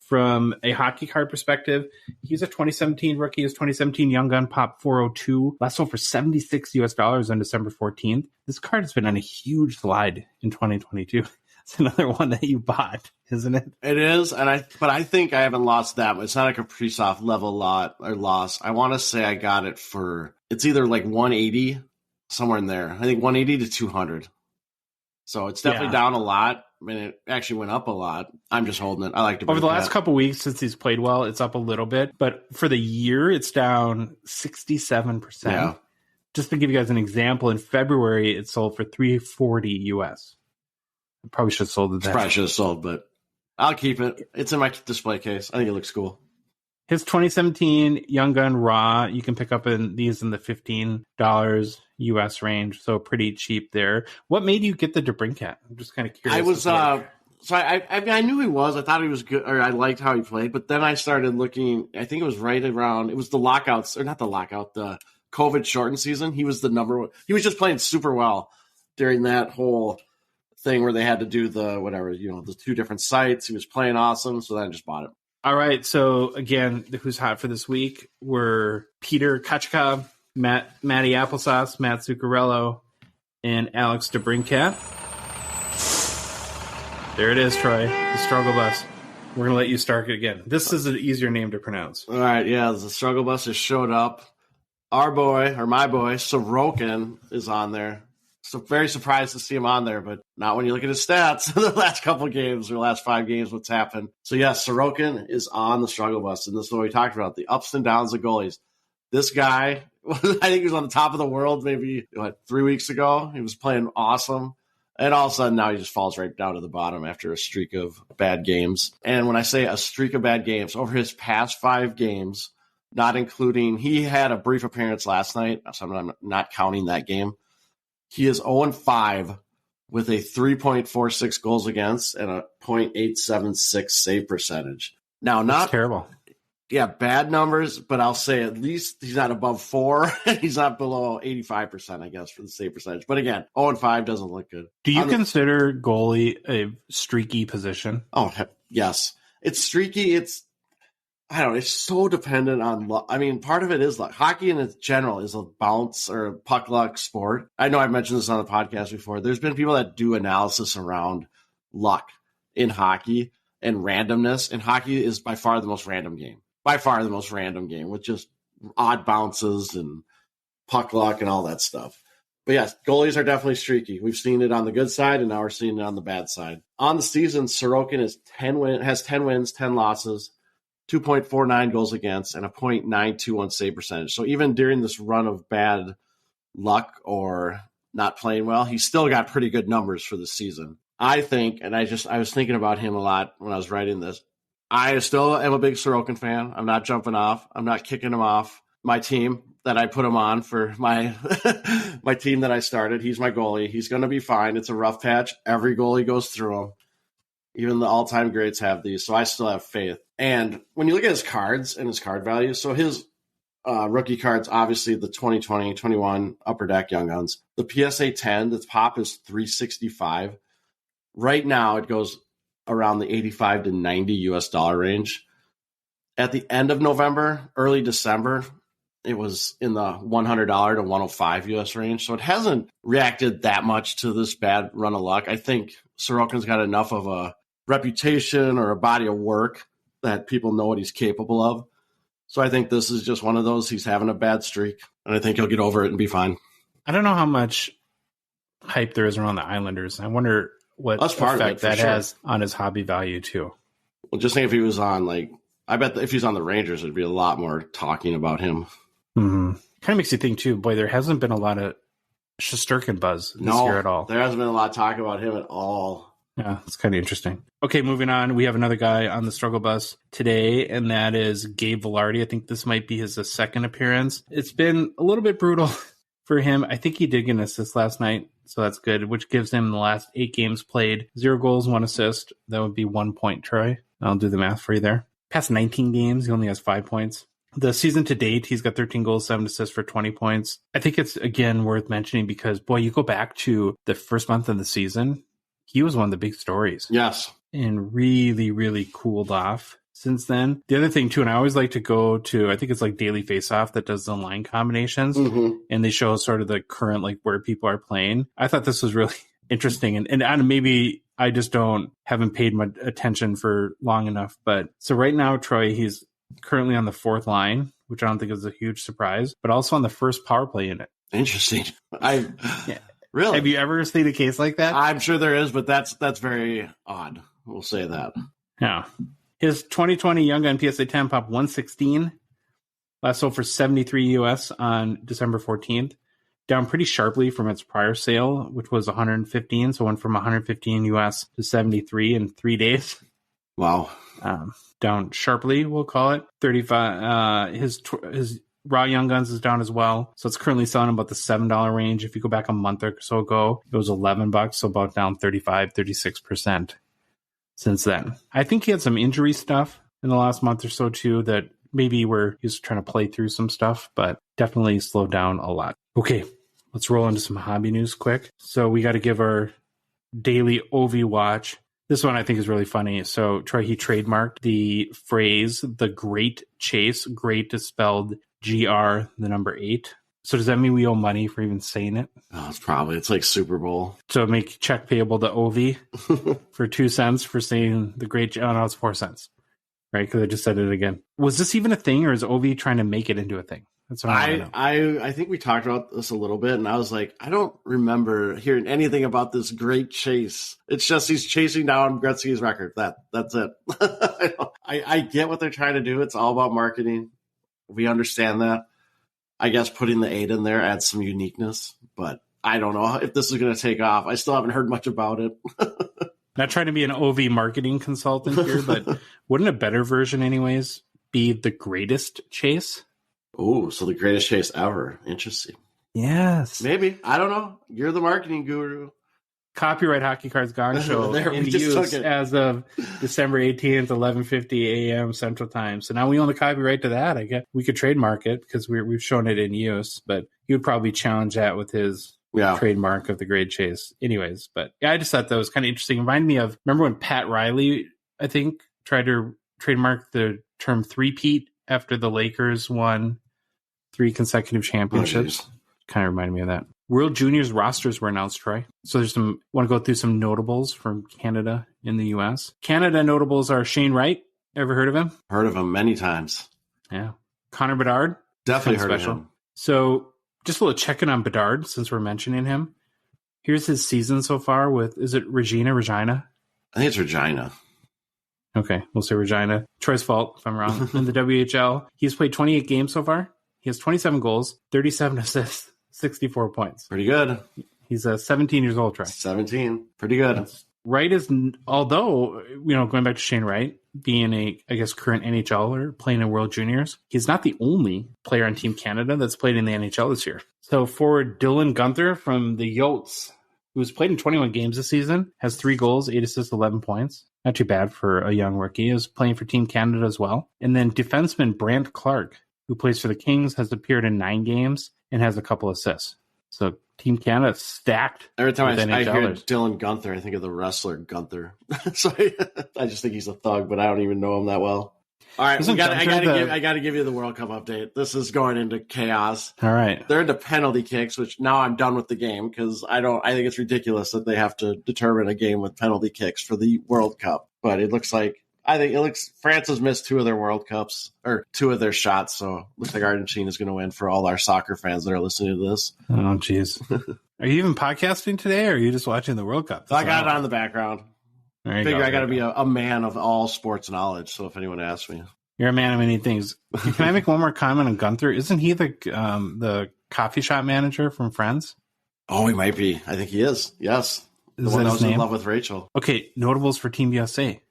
From a hockey card perspective, he's a 2017 rookie. His 2017 Young Gun Pop 402 last sold for $76 on December 14th. This card has been on a huge slide in 2022. It's another one that you bought, isn't it? It is, but I think I haven't lost that much. It's not like a Kaprizov level loss. I want to say I got it for, it's either like 180, somewhere in there. I think 180 to 200. So it's definitely down a lot. I mean, it actually went up a lot. I'm just holding it. I like to over the last couple weeks since he's played well, it's up a little bit, but for the year, it's down 67%. Yeah. Just to give you guys an example, in February, it sold for $340 US. I probably should have sold it. Probably should have sold, but I'll keep it. It's in my display case. I think it looks cool. His 2017 Young Gun Raw, you can pick up these in the $15 US range, so pretty cheap there. What made you get the DeBrincat? I'm just kind of curious. I was I knew he was. I thought he was good, or I liked how he played. But then I started looking. I think it was right around. It was the lockouts, or not the lockout, the COVID shortened season. He was the number one. He was just playing super well during that whole thing where they had to do the 2 different sites. He was playing awesome, so then I just bought it. All right, so again, the Who's Hot for this week were Pyotr Kochetkov, Matty Applesauce, Matt Zuccarello, and Alex DeBrincat. There it is, Troy, the Struggle Bus. We're going to let you start it again. This is an easier name to pronounce. All right, yeah, the Struggle Bus has showed up. My boy, Sorokin, is on there. So very surprised to see him on there, but not when you look at his stats in the last couple of games or last 5 games, what's happened. So yes, Sorokin is on the struggle bus, and this is what we talked about, the ups and downs of goalies. This guy, I think he was on the top of the world maybe 3 weeks ago. He was playing awesome. And all of a sudden now he just falls right down to the bottom after a streak of bad games. And when I say a streak of bad games, over his past 5 games, not including, he had a brief appearance last night, so I'm not counting that game. He is 0-5 with a 3.46 goals against and a .876 save percentage. Now, That's terrible. Yeah, bad numbers, but I'll say at least he's not above 4. He's not below 85%, I guess, for the save percentage. But again, 0-5 doesn't look good. Do you consider goalie a streaky position? Oh, yes. It's streaky. It's so dependent on luck. I mean, part of it is luck. Hockey in general is a bounce or a puck luck sport. I know I've mentioned this on the podcast before. There's been people that do analysis around luck in hockey and randomness. And hockey is by far the most random game. With just odd bounces and puck luck and all that stuff. But yes, goalies are definitely streaky. We've seen it on the good side, and now we're seeing it on the bad side. On the season, Sorokin has 10 wins, 10 losses. 2.49 goals against, and a .921 save percentage. So even during this run of bad luck or not playing well, he's still got pretty good numbers for the season. I think, and I was thinking about him a lot when I was writing this. I still am a big Sorokin fan. I'm not jumping off. I'm not kicking him off my team that I put him on for my my team that I started. He's my goalie. He's going to be fine. It's a rough patch. Every goalie goes through them. Even the all-time greats have these, so I still have faith. And when you look at his cards and his card value, so his rookie cards, obviously the 2020, 21 Upper Deck Young Guns. The PSA 10, the pop is $365. Right now, it goes around the $85 to $90 US range. At the end of November, early December, it was in the $100 to $105 US range. So it hasn't reacted that much to this bad run of luck. I think Sorokin's got enough of a reputation or a body of work that people know what he's capable of. So I think this is just one of those. He's having a bad streak, and I think he'll get over it and be fine. I don't know how much hype there is around the Islanders. I wonder what effect that has on his hobby value too. Well, just think if he was on, like, I bet if he's on the Rangers, there'd be a lot more talking about him. Mm-hmm. Kind of makes you think too, boy, there hasn't been a lot of Shesterkin buzz this year at all. There hasn't been a lot of talk about him at all. Yeah, it's kind of interesting. Okay, moving on. We have another guy on the struggle bus today, and that is Gabe Vilardi. I think this might be his second appearance. It's been a little bit brutal for him. I think he did get an assist last night, so that's good, which gives him the last 8 games played, 0 goals, 1 assist. That would be 1 point, Troy. I'll do the math for you there. Past 19 games, he only has 5 points. The season to date, he's got 13 goals, 7 assists for 20 points. I think it's, again, worth mentioning because, boy, you go back to the first month of the season, he was one of the big stories. Yes. And really, really cooled off since then. The other thing, too, and I always like to go to, I think it's like Daily Faceoff that does the line combinations, and they show sort of the current, like, where people are playing. I thought this was really interesting. And maybe I just haven't paid my attention for long enough. But so right now, Troy, he's currently on the 4th line, which I don't think is a huge surprise, but also on the first power play unit. Interesting. Yeah. Really? Have you ever seen a case like that? I'm sure there is, but that's very odd. We'll say that. Yeah. His 2020 Young Gun PSA 10 pop 116. Last sold for $73 US on December 14th. Down pretty sharply from its prior sale, which was 115. So went from 115 US to 73 in 3 days. Wow. Down sharply, we'll call it. 35. His Raw Young Guns is down as well. So it's currently selling about the $7 range. If you go back a month or so ago, it was $11, so about down 36% since then. I think he had some injury stuff in the last month or so too that maybe where he's trying to play through some stuff, but definitely slowed down a lot. Okay, let's roll into some hobby news quick. So we got to give our daily OV watch. This one I think is really funny. So Troy, he trademarked the phrase, the Great Chase. Great is spelled GR, the number 8. So does that mean we owe money for even saying it? Oh, it's like Super Bowl. So make check payable to OV for 2 cents for saying the Great. Oh no, it's 4 cents, right? Because I just said it again. Was this even a thing, or is OV trying to make it into a thing? That's what I think we talked about this a little bit, and I was like, I don't remember hearing anything about this Great Chase. It's just he's chasing down Gretzky's record. That's it. I get what they're trying to do. It's all about marketing. We understand that. I guess putting the 8 in there adds some uniqueness, but I don't know if this is going to take off. I still haven't heard much about it. Not trying to be an OV marketing consultant here, but wouldn't a better version anyways be the Greatest Chase? Oh, so the greatest chase ever. Interesting. Yes. Maybe. I don't know. You're the marketing guru. Copyright Hockey Cards Gongshow in use as of December 18th, 11:50 a.m. Central Time. So now we own the copyright to that. I guess we could trademark it because we've shown it in use, but he would probably challenge that with his trademark of the Great Chase. Anyways, but yeah, I just thought that was kind of interesting. It reminded me of, remember when Pat Riley, I think, tried to trademark the term three-peat after the Lakers won 3 consecutive championships? Kind of reminded me of that. World Juniors rosters were announced, Troy. So there's want to go through some notables from Canada in the U.S. Canada notables are Shane Wright. Ever heard of him? Heard of him many times. Yeah. Connor Bedard. Definitely heard of him. So just a little check-in on Bedard since we're mentioning him. Here's his season so far with, is it Regina? I think it's Regina. Okay, we'll say Regina. Troy's fault if I'm wrong. In the WHL, he's played 28 games so far. He has 27 goals, 37 assists, 64 points. Pretty good. He's 17 years old, Troy. 17. Pretty good. Wright is, although, going back to Shane Wright, being I guess, current NHLer playing in World Juniors, he's not the only player on Team Canada that's played in the NHL this year. So forward Dylan Guenther from the Yotes, who's played in 21 games this season, has 3 goals, 8 assists, 11 points. Not too bad for a young rookie. Is playing for Team Canada as well. And then defenseman Brant Clark, who plays for the Kings, has appeared in 9 games and has a couple assists. So Team Canada stacked. Every time I hear Dylan Guenther, I think of the wrestler Gunther. So I just think he's a thug, but I don't even know him that well. All right, I got to give you the World Cup update. This is going into chaos. All right, they're into penalty kicks, which now I'm done with the game because I think it's ridiculous that they have to determine a game with penalty kicks for the World Cup. But it looks like France has missed 2 of their World Cups or 2 of their shots, so it looks like Argentina is going to win for all our soccer fans that are listening to this. Oh, jeez. Are you even podcasting today, or are you just watching the World Cup? So I got it on in the background. I figure I got to be a man of all sports knowledge, so if anyone asks me. You're a man of many things. Can I make one more comment on Gunther? Isn't he the coffee shop manager from Friends? Oh, he might be. I think he is. Yes. The one that was in love with Rachel. Okay, notables for Team USA.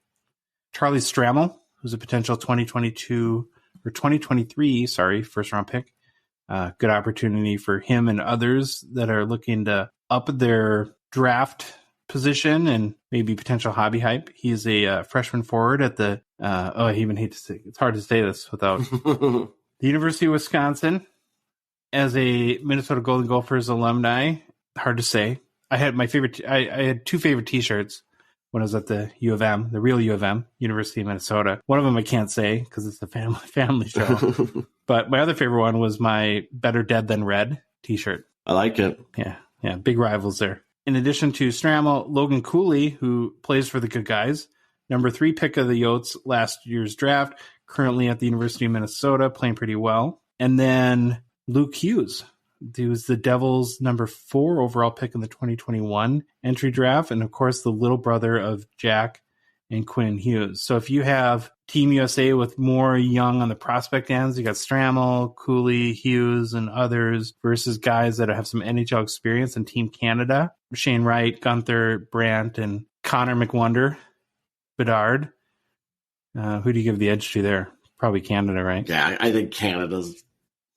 Charlie Stramel, who's a potential 2023, first round pick. Good opportunity for him and others that are looking to up their draft position and maybe potential hobby hype. He's a freshman forward at the I even hate to say it's hard to say this without the University of Wisconsin. As a Minnesota Golden Gophers alumni, hard to say. I had my favorite. I had 2 favorite T-shirts when I was at the U of M, the real U of M, University of Minnesota. One of them I can't say because it's a family show. But my other favorite one was my Better Dead Than Red T-shirt. I like it. Yeah, big rivals there. In addition to Stramel, Logan Cooley, who plays for the Good Guys, number 3 pick of the Yotes last year's draft, currently at the University of Minnesota, playing pretty well. And then Luke Hughes, who's the Devils' number 4 overall pick in the 2021 entry draft, and of course the little brother of Jack and Quinn Hughes. So if you have Team USA with more young on the prospect ends, you got Stramel, Cooley, Hughes, and others versus guys that have some NHL experience in Team Canada, Shane Wright, Guenther, Brant, and Connor McWonder, Bedard. Who do you give the edge to there? Probably Canada, right? Yeah, I think Canada's.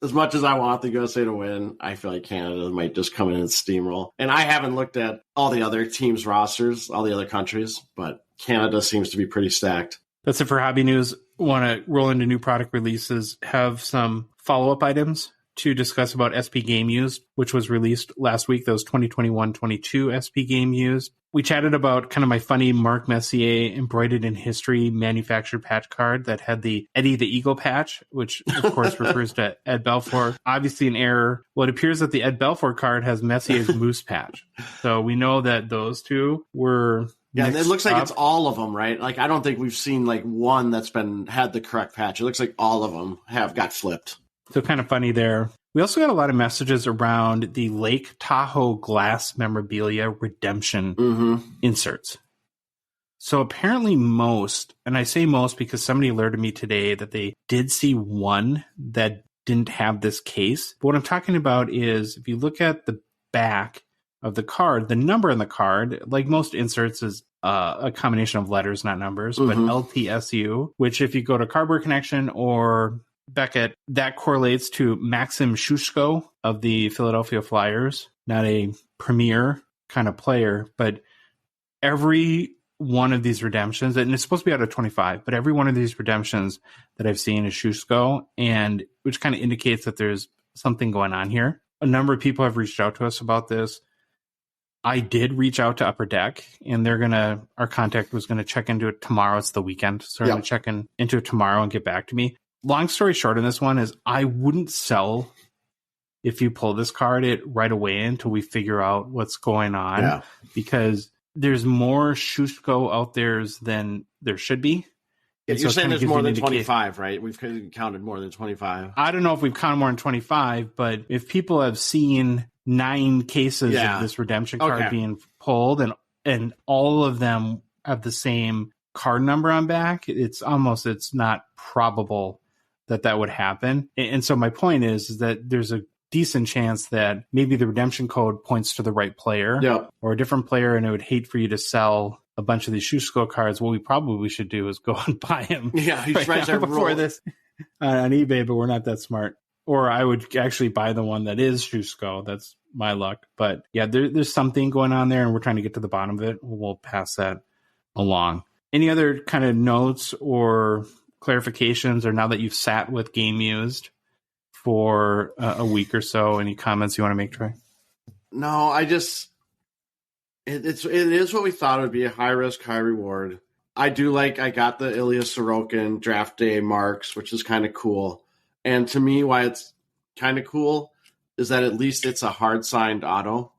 As much as I want the USA to win, I feel like Canada might just come in and steamroll. And I haven't looked at all the other teams' rosters, all the other countries, but Canada seems to be pretty stacked. That's it for hobby news. Want to roll into new product releases, have some follow-up items to discuss about SP Game Used, which was released last week. That was 2021-22 SP Game Used. We chatted about kind of my funny Mark Messier embroidered in history manufactured patch card that had the Eddie the Eagle patch, which of course refers to Ed Belfour. Obviously an error. Well, it appears that the Ed Belfour card has Messier's moose patch. So we know that those two were... Yeah, it looks like it's all of them, right? Like, I don't think we've seen like one that's had the correct patch. It looks like all of them have got flipped. So kind of funny there. We also got a lot of messages around the Lake Tahoe Glass memorabilia redemption inserts. So apparently most, and I say most because somebody alerted me today that they did see one that didn't have this case. But what I'm talking about is if you look at the back of the card, the number on the card, like most inserts, is a combination of letters, not numbers, but LTSU, which if you go to Cardboard Connection or Beckett, that correlates to Maxim Shushko of the Philadelphia Flyers, not a premier kind of player, but every one of these redemptions, and it's supposed to be out of 25, but every one of these redemptions that I've seen is Shushko, and which kind of indicates that there's something going on here. A number of people have reached out to us about this. I did reach out to Upper Deck, and our contact was going to check into it tomorrow. It's the weekend, so they're going to check into it tomorrow and get back to me. Long story short on this one is I wouldn't sell if you pull this card right away until we figure out what's going on, because there's more Shushko out there than there should be. Yeah, you're saying there's more than 25, right? We've counted more than 25. I don't know if we've counted more than 25, but if people have seen 9 cases of this redemption card being pulled and all of them have the same card number on back, it's not probable that would happen. And so my point is that there's a decent chance that maybe the redemption code points to the right player or a different player, and I would hate for you to sell a bunch of these Shushko cards, what we probably should do is go and buy him. Yeah, he's right there before this on eBay, but we're not that smart. Or I would actually buy the one that is Shushko. That's my luck. But yeah, there's something going on there, and we're trying to get to the bottom of it. We'll pass that along. Any other kind of notes or clarifications, or now that you've sat with Game Used for a week or so, any comments you want to make, Troy? No, it is what we thought it would be, a high risk, high reward. I got the Ilya Sorokin draft day marks, which is kind of cool. And to me, why it's kind of cool is that at least it's a hard signed auto.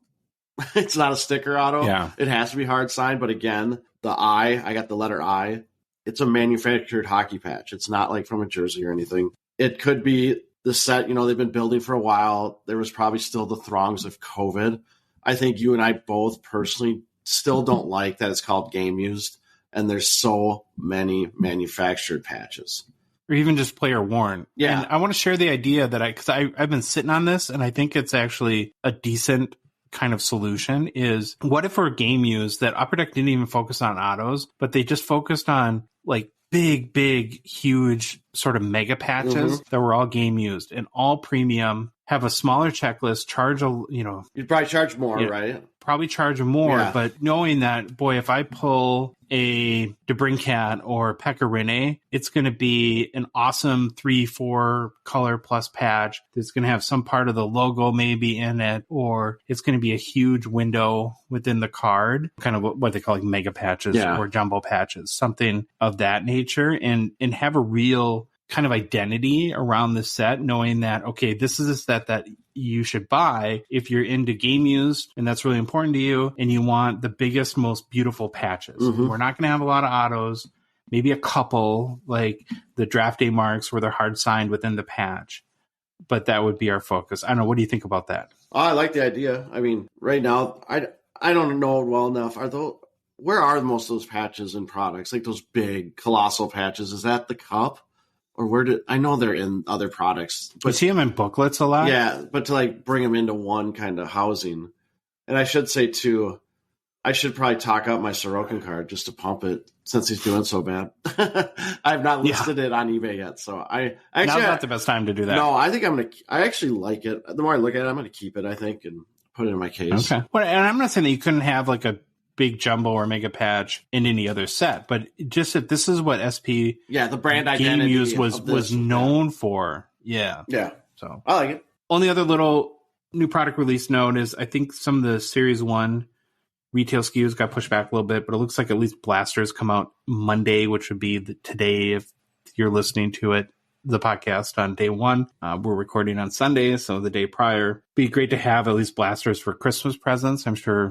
It's not a sticker auto. Yeah. It has to be hard signed. But again, I got the letter I. It's a manufactured hockey patch. It's not like from a jersey or anything. It could be the set, they've been building for a while. There was probably still the throngs of COVID. I think you and I both personally still don't like that it's called Game Used, and there's so many manufactured patches. Or even just player worn. Yeah. And I want to share the idea that I've been sitting on this, and I think it's actually a decent kind of solution is, what if for Game Used that Upper Deck didn't even focus on autos, but they just focused on like big, huge sort of mega patches that were all Game Used and all premium, have a smaller checklist, charge You'd probably charge more, right? Probably charge more, Yeah. but knowing that, boy, if I pull a DeBrincat or Pecorine, it's going to be an awesome 3-4 color plus patch that's going to have some part of the logo maybe in it, or it's going to be a huge window within the card, kind of what they call like mega patches or jumbo patches, something of that nature, and have a real kind of identity around the set, knowing that, okay, this is a set that you should buy if you're into Game Used, and that's really important to you, and you want the biggest, most beautiful patches. We're not going to have a lot of autos, maybe a couple, like the draft day marks where they're hard signed within the patch, but that would be our focus. I don't know. What do you think about that? I like the idea. I mean, right now, I don't know it well enough. Where are most of those patches in products? Like those big, colossal patches? Is that the cup? Or I know they're in other products. But, you see them in booklets a lot? Yeah, but to like bring them into one kind of housing. And I should say too, I should probably talk out my Sorokin card just to pump it since he's doing so bad. I've not listed it on eBay yet. So I actually not the best time to do that. No, I think I actually like it. The more I look at it, I'm going to keep it, I think, and put it in my case. Okay. Well, and I'm not saying that you couldn't have like a big jumbo or mega patch in any other set, but just if this is what SP the brand Game identity Used was known for. Yeah. So I like it. Only other little new product release note is I think some of the Series 1 retail SKUs got pushed back a little bit, but it looks like at least blasters come out Monday, which would be today if you're listening to it, the podcast on day one. We're recording on Sunday, so the day prior. Be great to have at least blasters for Christmas presents. I'm sure,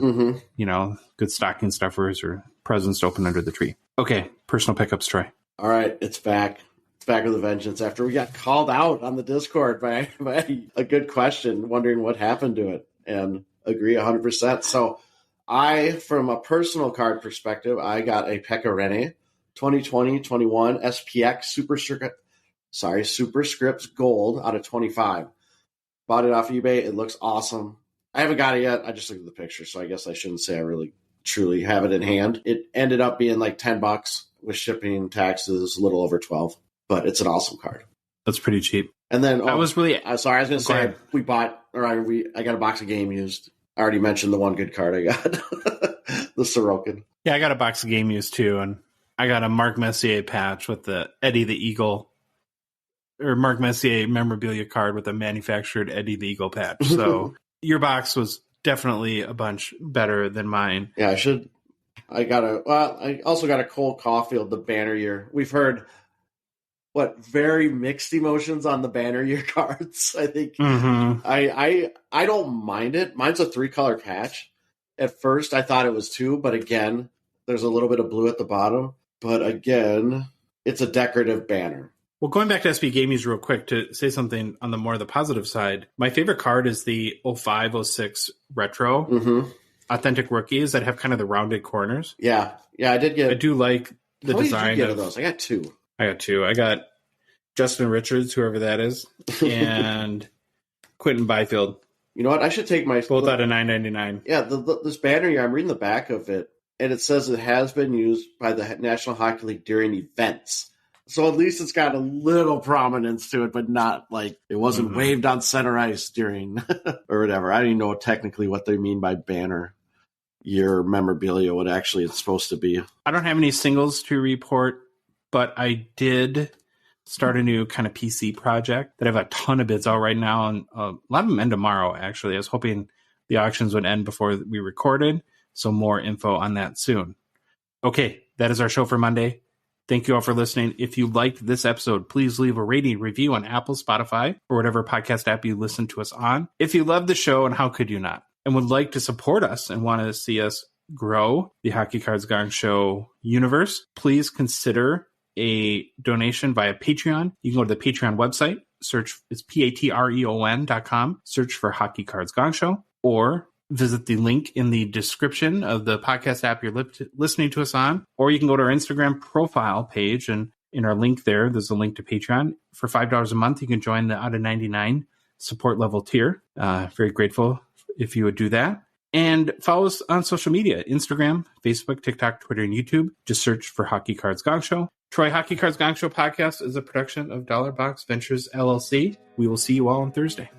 good stocking stuffers or presents to open under the tree. Okay, personal pickups, Troy. All right, it's back. It's back with a vengeance after we got called out on the Discord by a good question, wondering what happened to it, and agree 100%. So from a personal card perspective, I got a Pecorine 2020-21 SPX Superscripts Gold out of 25. Bought it off eBay. It looks awesome. I haven't got it yet. I just looked at the picture, so I guess I shouldn't say I really truly have it in hand. It ended up being like $10 with shipping, taxes, a little over 12. But it's an awesome card. That's pretty cheap. And then I was going to say ahead. I got a box of Game Used. I already mentioned the one good card I got, the Sorokin. Yeah, I got a box of Game Used too, and I got a Mark Messier patch with the Eddie the Eagle, or Mark Messier memorabilia card with a manufactured Eddie the Eagle patch. So your box was definitely a bunch better than mine. Yeah, I also got a Cole Caulfield, the banner year. We've heard very mixed emotions on the banner year cards. I think I don't mind it. Mine's a 3-color patch. At first I thought it was 2, but again, there's a little bit of blue at the bottom. But again, it's a decorative banner. Well, going back to SP Game Used real quick to say something on the more the positive side, my favorite card is the 05-06 Retro Authentic Rookies that have kind of the rounded corners. Yeah, I did get. I do like the design. Did you get of those? I got 2. I got Justin Richards, whoever that is, and Quentin Byfield. You know what? I should take my both out of $9.99. Yeah, this banner here. I'm reading the back of it. and it says it has been used by the National Hockey League during events. So at least it's got a little prominence to it, but not like it wasn't waved on center ice during or whatever. I don't even know technically what they mean by banner year memorabilia, what actually it's supposed to be. I don't have any singles to report, but I did start a new kind of PC project that I have a ton of bids out right now, and a lot of them end tomorrow, actually. I was hoping the auctions would end before we recorded, so more info on that soon. Okay, that is our show for Monday. Thank you all for listening. If you liked this episode, please leave a rating review on Apple, Spotify, or whatever podcast app you listen to us on. If you love the show, and how could you not, and would like to support us and want to see us grow the Hockey Cards Gongshow universe, please consider a donation via Patreon. You can go to the Patreon website, search, it's patreon.com, search for Hockey Cards Gongshow, or visit the link in the description of the podcast app you're listening to us on, or you can go to our Instagram profile page, and in our link there's a link to Patreon. For $5 a month, you can join the out of 99 support level tier. Very grateful if you would do that. And follow us on social media, Instagram, Facebook, TikTok, Twitter, and YouTube. Just search for Hockey Cards Gongshow. Troy, Hockey Cards Gongshow podcast is a production of Dollar Box Ventures, LLC. We will see you all on Thursday.